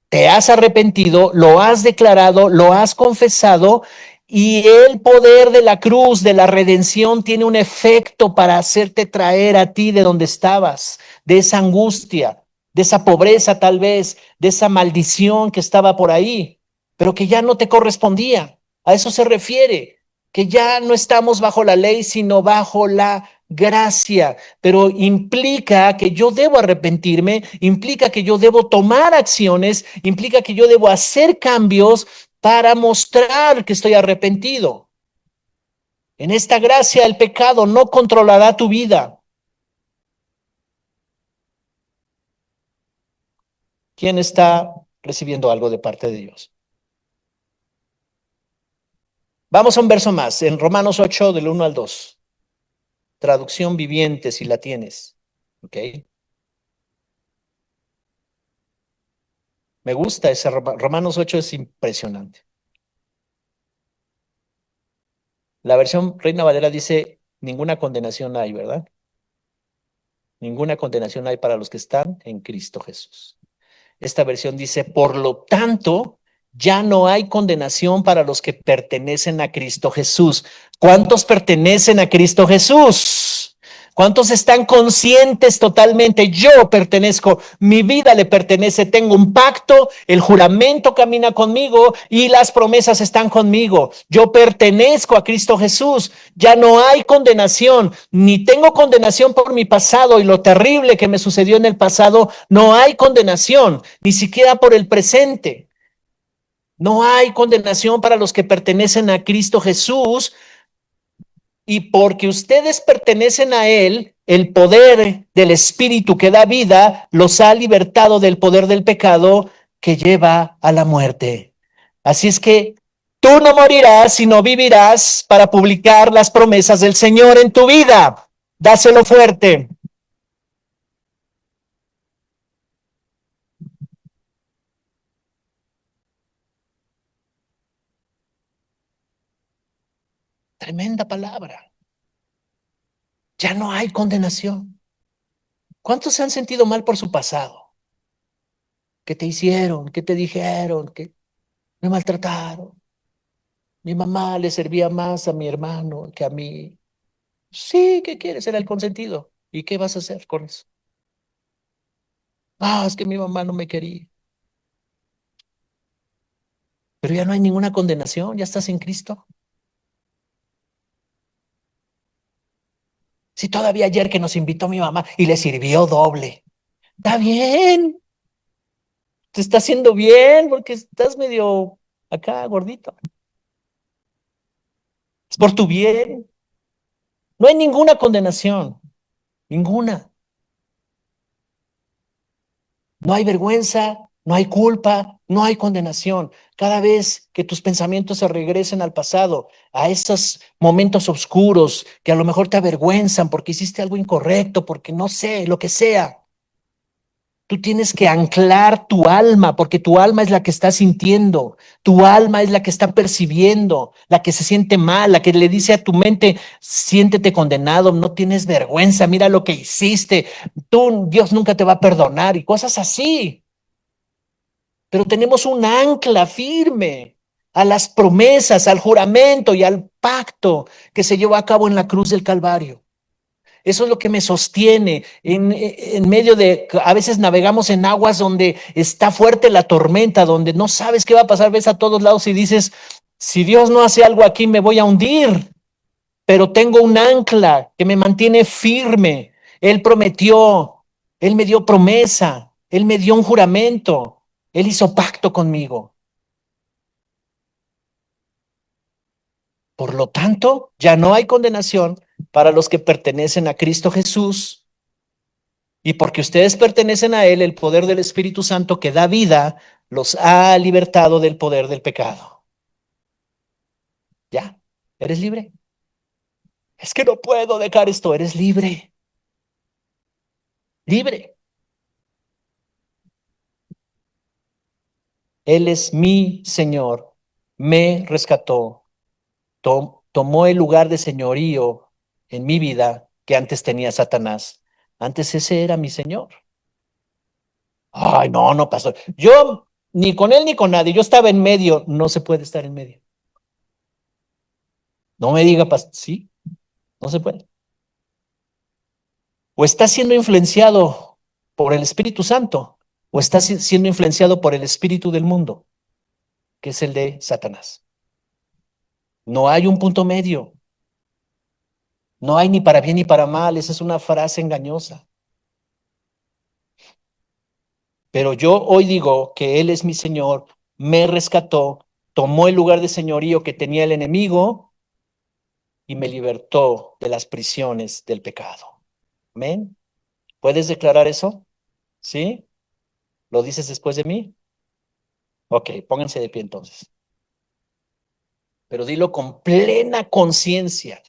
Te has arrepentido, lo has declarado, lo has confesado y el poder de la cruz, de la redención, tiene un efecto para hacerte traer a ti de donde estabas, de esa angustia, de esa pobreza tal vez, de esa maldición que estaba por ahí, pero que ya no te correspondía. A eso se refiere, que ya no estamos bajo la ley, sino bajo la gracia, pero implica que yo debo arrepentirme, implica que yo debo tomar acciones, implica que yo debo hacer cambios para mostrar que estoy arrepentido. En esta gracia el pecado no controlará tu vida. ¿Quién está recibiendo algo de parte de Dios? Vamos a un verso más, en Romanos 8, del 1 al 2. traducción viviente, si la tienes. ¿Ok? Me gusta ese Romanos 8 es impresionante. La versión Reina Valera dice, ninguna condenación hay, ¿verdad? Ninguna condenación hay para los que están en Cristo Jesús. Esta versión dice, por lo tanto, ya no hay condenación para los que pertenecen a Cristo Jesús. ¿Cuántos pertenecen a Cristo Jesús? ¿Cuántos están conscientes totalmente? Yo pertenezco, mi vida le pertenece, tengo un pacto, el juramento camina conmigo y las promesas están conmigo. Yo pertenezco a Cristo Jesús, ya no hay condenación, ni tengo condenación por mi pasado y lo terrible que me sucedió en el pasado, no hay condenación, ni siquiera por el presente. No hay condenación para los que pertenecen a Cristo Jesús, y porque ustedes pertenecen a Él, el poder del Espíritu que da vida los ha libertado del poder del pecado que lleva a la muerte. Así es que tú no morirás, sino vivirás para publicar las promesas del Señor en tu vida. Dáselo fuerte. Tremenda palabra. Ya no hay condenación. ¿Cuántos se han sentido mal por su pasado? ¿Qué te hicieron? ¿Qué te dijeron? ¿Qué me maltrataron? Mi mamá le servía más a mi hermano que a mí. Sí, ¿qué quieres? Era el consentido. ¿Y qué vas a hacer con eso? Ah, es que mi mamá no me quería. Pero ya no hay ninguna condenación, ya estás en Cristo. Si todavía ayer que nos invitó mi mamá y le sirvió doble. Está bien, te está haciendo bien porque estás medio acá gordito. Es por tu bien. No hay ninguna condenación, ninguna. No hay vergüenza, no hay culpa, no hay condenación. Cada vez que tus pensamientos se regresen al pasado, a esos momentos oscuros que a lo mejor te avergüenzan porque hiciste algo incorrecto, porque no sé, lo que sea, tú tienes que anclar tu alma, porque tu alma es la que está sintiendo, tu alma es la que está percibiendo, la que se siente mal, la que le dice a tu mente, siéntete condenado, no tienes vergüenza, mira lo que hiciste, tú, Dios nunca te va a perdonar y cosas así. Pero tenemos un ancla firme a las promesas, al juramento y al pacto que se llevó a cabo en la cruz del Calvario. Eso es lo que me sostiene en medio de, a veces navegamos en aguas donde está fuerte la tormenta, donde no sabes qué va a pasar, ves a todos lados y dices, si Dios no hace algo aquí me voy a hundir, pero tengo un ancla que me mantiene firme. Él prometió, Él me dio promesa, Él me dio un juramento, Él hizo pacto conmigo. Por lo tanto, ya no hay condenación para los que pertenecen a Cristo Jesús, y porque ustedes pertenecen a Él, el poder del Espíritu Santo que da vida los ha libertado del poder del pecado. Ya, eres libre. Es que no puedo dejar esto, eres libre, libre. Él es mi Señor, me rescató, tomó el lugar de señorío en mi vida que antes tenía Satanás. Antes ese era mi Señor. Ay, no, no pasó. Yo ni con él ni con nadie, yo estaba en medio, no se puede estar en medio. No me diga, sí, no se puede. O está siendo influenciado por el Espíritu Santo, o está siendo influenciado por el espíritu del mundo, que es el de Satanás. No hay un punto medio, no hay ni para bien ni para mal, esa es una frase engañosa. Pero yo hoy digo que Él es mi Señor, me rescató, tomó el lugar de señorío que tenía el enemigo y me libertó de las prisiones del pecado. Amén. ¿Puedes declarar eso? ¿Sí? ¿Lo dices después de mí? Ok, pónganse de pie entonces. Pero dilo con plena conciencia.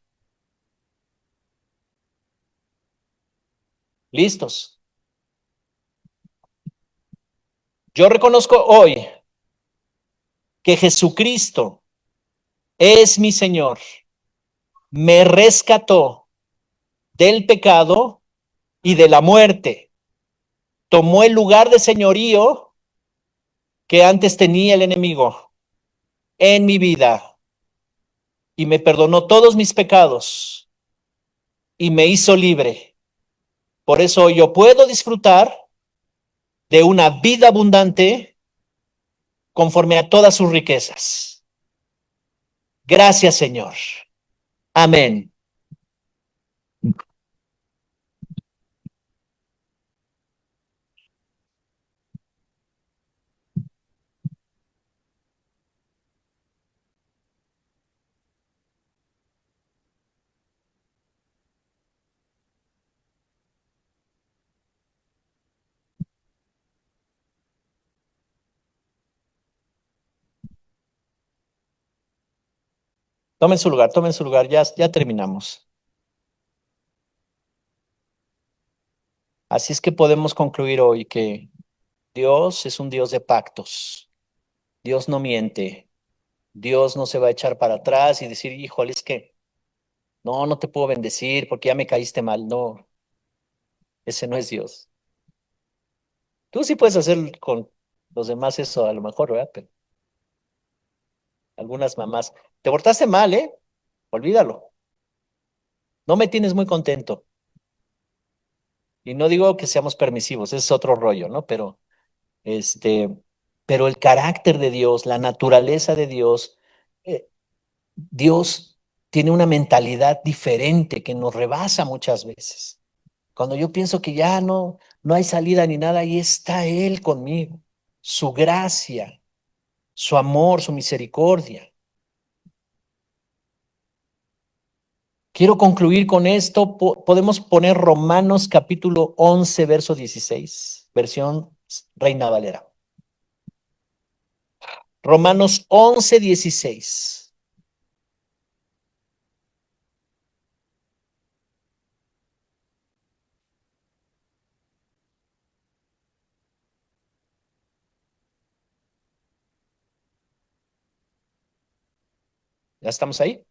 ¿Listos? Yo reconozco hoy que Jesucristo es mi Señor, me rescató del pecado y de la muerte, tomó el lugar de señorío que antes tenía el enemigo en mi vida y me perdonó todos mis pecados y me hizo libre. Por eso yo puedo disfrutar de una vida abundante conforme a todas sus riquezas. Gracias, Señor. Amén. Tomen su lugar, ya terminamos. Así es que podemos concluir hoy que Dios es un Dios de pactos. Dios no miente. Dios no se va a echar para atrás y decir, híjole, es que no te puedo bendecir porque ya me caíste mal. No, ese no es Dios. Tú sí puedes hacer con los demás eso a lo mejor, ¿verdad? Pero algunas mamás, te portaste mal, ¿eh? Olvídalo. No me tienes muy contento. Y no digo que seamos permisivos, ese es otro rollo, ¿no? Este, pero el carácter de Dios, la naturaleza de Dios, Dios tiene una mentalidad diferente que nos rebasa muchas veces. Cuando yo pienso que ya no hay salida ni nada, ahí está Él conmigo. Su gracia, su amor, su misericordia. Quiero concluir con esto. Podemos poner Romanos capítulo 11, verso 16, versión Reina Valera. Romanos 11, 16. ¿Ya estamos ahí?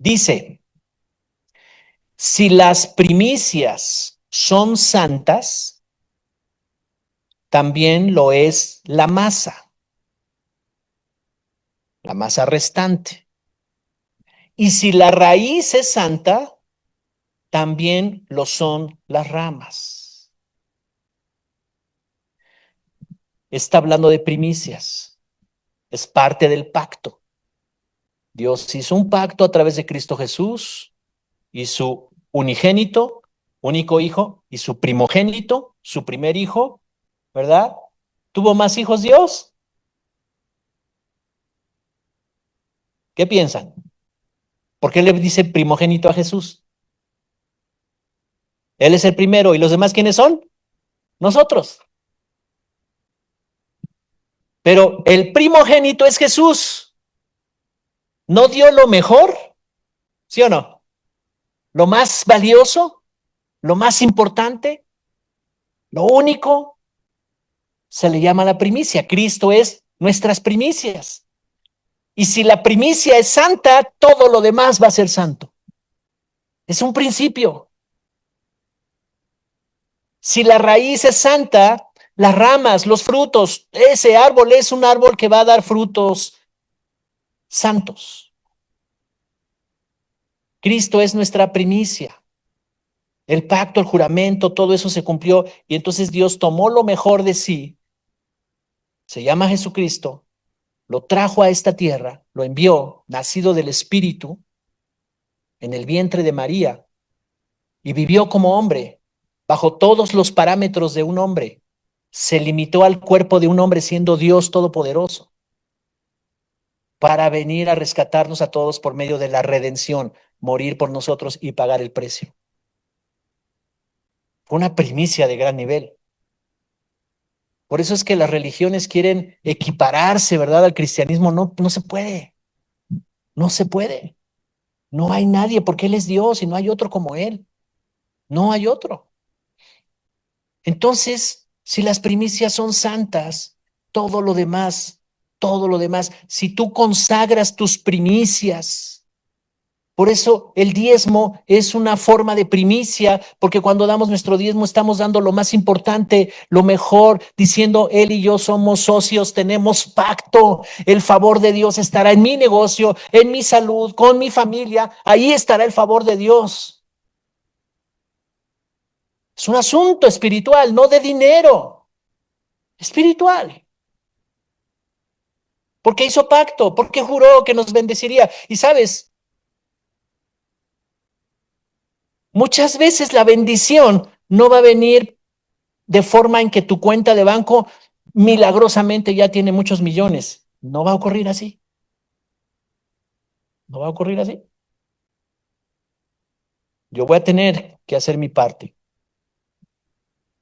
Dice, si las primicias son santas, también lo es la masa restante. Y si la raíz es santa, también lo son las ramas. Está hablando de primicias. Es parte del pacto. Dios hizo un pacto a través de Cristo Jesús y su unigénito, único hijo, y su primogénito, su primer hijo, ¿verdad? ¿Tuvo más hijos Dios? ¿Qué piensan? ¿Por qué le dice primogénito a Jesús? Él es el primero. ¿Y los demás quiénes son? Nosotros. Pero el primogénito es Jesús. ¿No dio lo mejor? ¿Sí o no? Lo más valioso, lo más importante, lo único, se le llama la primicia. Cristo es nuestras primicias. Y si la primicia es santa, todo lo demás va a ser santo. Es un principio. Si la raíz es santa, las ramas, los frutos, ese árbol es un árbol que va a dar frutos santos. Cristo es nuestra primicia. El pacto, el juramento, todo eso se cumplió y entonces Dios tomó lo mejor de sí, se llama Jesucristo, lo trajo a esta tierra, lo envió, nacido del Espíritu, en el vientre de María, y vivió como hombre, bajo todos los parámetros de un hombre. Se limitó al cuerpo de un hombre siendo Dios todopoderoso, para venir a rescatarnos a todos por medio de la redención, morir por nosotros y pagar el precio. Fue una primicia de gran nivel. Por eso es que las religiones quieren equipararse, ¿verdad?, al cristianismo. No se puede. No se puede. No hay nadie porque Él es Dios y no hay otro como Él. No hay otro. Entonces, si las primicias son santas, todo lo demás, todo lo demás, si tú consagras tus primicias, por eso el diezmo es una forma de primicia, porque cuando damos nuestro diezmo estamos dando lo más importante, lo mejor, diciendo, él y yo somos socios, tenemos pacto, el favor de Dios estará en mi negocio, en mi salud, con mi familia, ahí estará el favor de Dios. Es un asunto espiritual, no de dinero, espiritual. Porque hizo pacto, porque juró que nos bendeciría. Y sabes, muchas veces la bendición no va a venir de forma en que tu cuenta de banco milagrosamente ya tiene muchos millones. No va a ocurrir así. No va a ocurrir así. Yo voy a tener que hacer mi parte.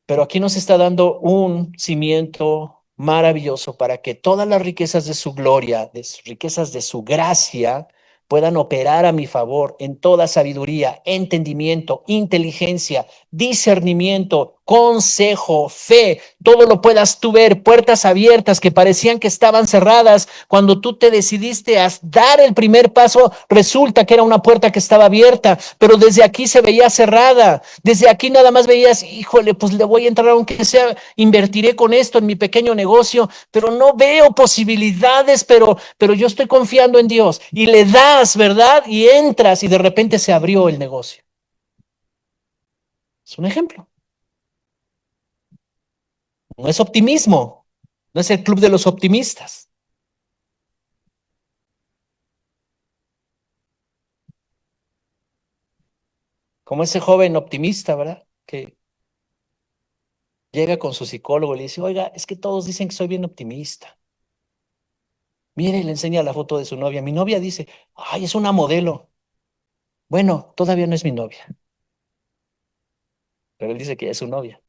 Pero aquí nos está dando un cimiento maravilloso para que todas las riquezas de su gloria, de sus riquezas de su gracia, puedan operar a mi favor en toda sabiduría, entendimiento, inteligencia, discernimiento, consejo, fe, todo lo puedas tú ver, puertas abiertas que parecían que estaban cerradas. Cuando tú te decidiste a dar el primer paso, resulta que era una puerta que estaba abierta, pero desde aquí se veía cerrada. Desde aquí nada más veías, híjole, pues le voy a entrar aunque sea, invertiré con esto en mi pequeño negocio, pero no veo posibilidades, pero yo estoy confiando en Dios. Y le das, ¿verdad? Y entras y de repente se abrió el negocio. Es un ejemplo. No es optimismo, no es el club de los optimistas. Como ese joven optimista, ¿verdad? Que llega con su psicólogo y le dice, oiga, es que todos dicen que soy bien optimista. Mire, y le enseña la foto de su novia. Mi novia dice, ay, es una modelo. Bueno, todavía no es mi novia, pero él dice que ya es su novia.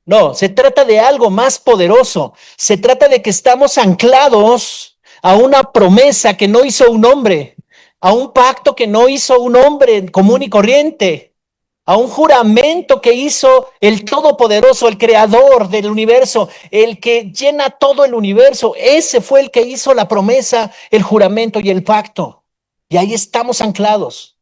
No, se trata de algo más poderoso. Se trata de que estamos anclados a una promesa que no hizo un hombre, a un pacto que no hizo un hombre común y corriente, a un juramento que hizo el Todopoderoso, el Creador del universo, el que llena todo el universo. Ese fue el que hizo la promesa, el juramento y el pacto. Y ahí estamos anclados.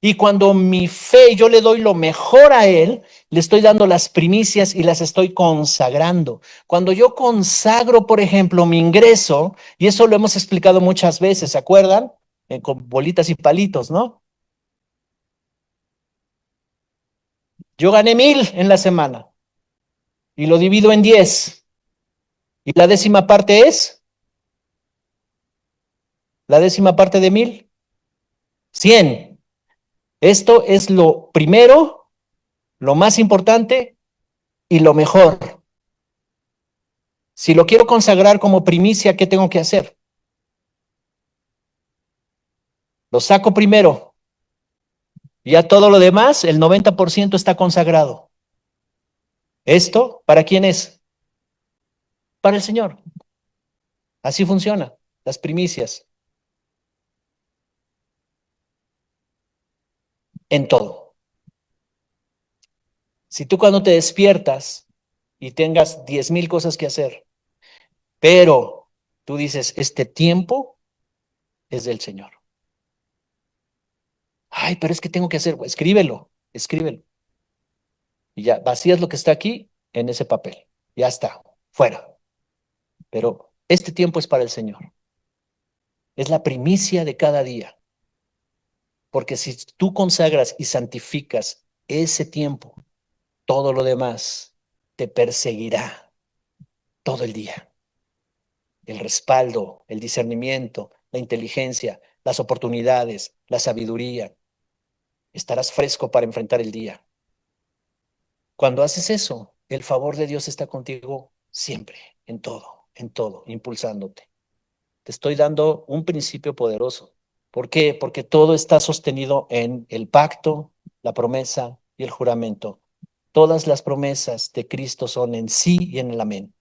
Y cuando mi fe, yo le doy lo mejor a Él, le estoy dando las primicias y las estoy consagrando. Cuando yo consagro, por ejemplo, mi ingreso, y eso lo hemos explicado muchas veces, ¿se acuerdan? Con bolitas y palitos, ¿no? Yo gané 1,000 en la semana y lo divido en 10. ¿Y la décima parte es? La décima parte de 1,000, 100. Esto es lo primero, lo más importante y lo mejor. Si lo quiero consagrar como primicia, ¿qué tengo que hacer? Lo saco primero. Ya todo lo demás, el 90% está consagrado. ¿Esto para quién es? Para el Señor. Así funciona, las primicias, en todo. Si tú cuando te despiertas y tengas 10,000 cosas que hacer, pero tú dices, este tiempo es del Señor. Ay, pero es que tengo que hacer, escríbelo, escríbelo. Y ya, vacías lo que está aquí en ese papel. Ya está, fuera. Pero este tiempo es para el Señor. Es la primicia de cada día. Porque si tú consagras y santificas ese tiempo, todo lo demás te perseguirá todo el día. El respaldo, el discernimiento, la inteligencia, las oportunidades, la sabiduría. Estarás fresco para enfrentar el día. Cuando haces eso, el favor de Dios está contigo siempre, en todo, impulsándote. Te estoy dando un principio poderoso. ¿Por qué? Porque todo está sostenido en el pacto, la promesa y el juramento. Todas las promesas de Cristo son en sí y en el amén.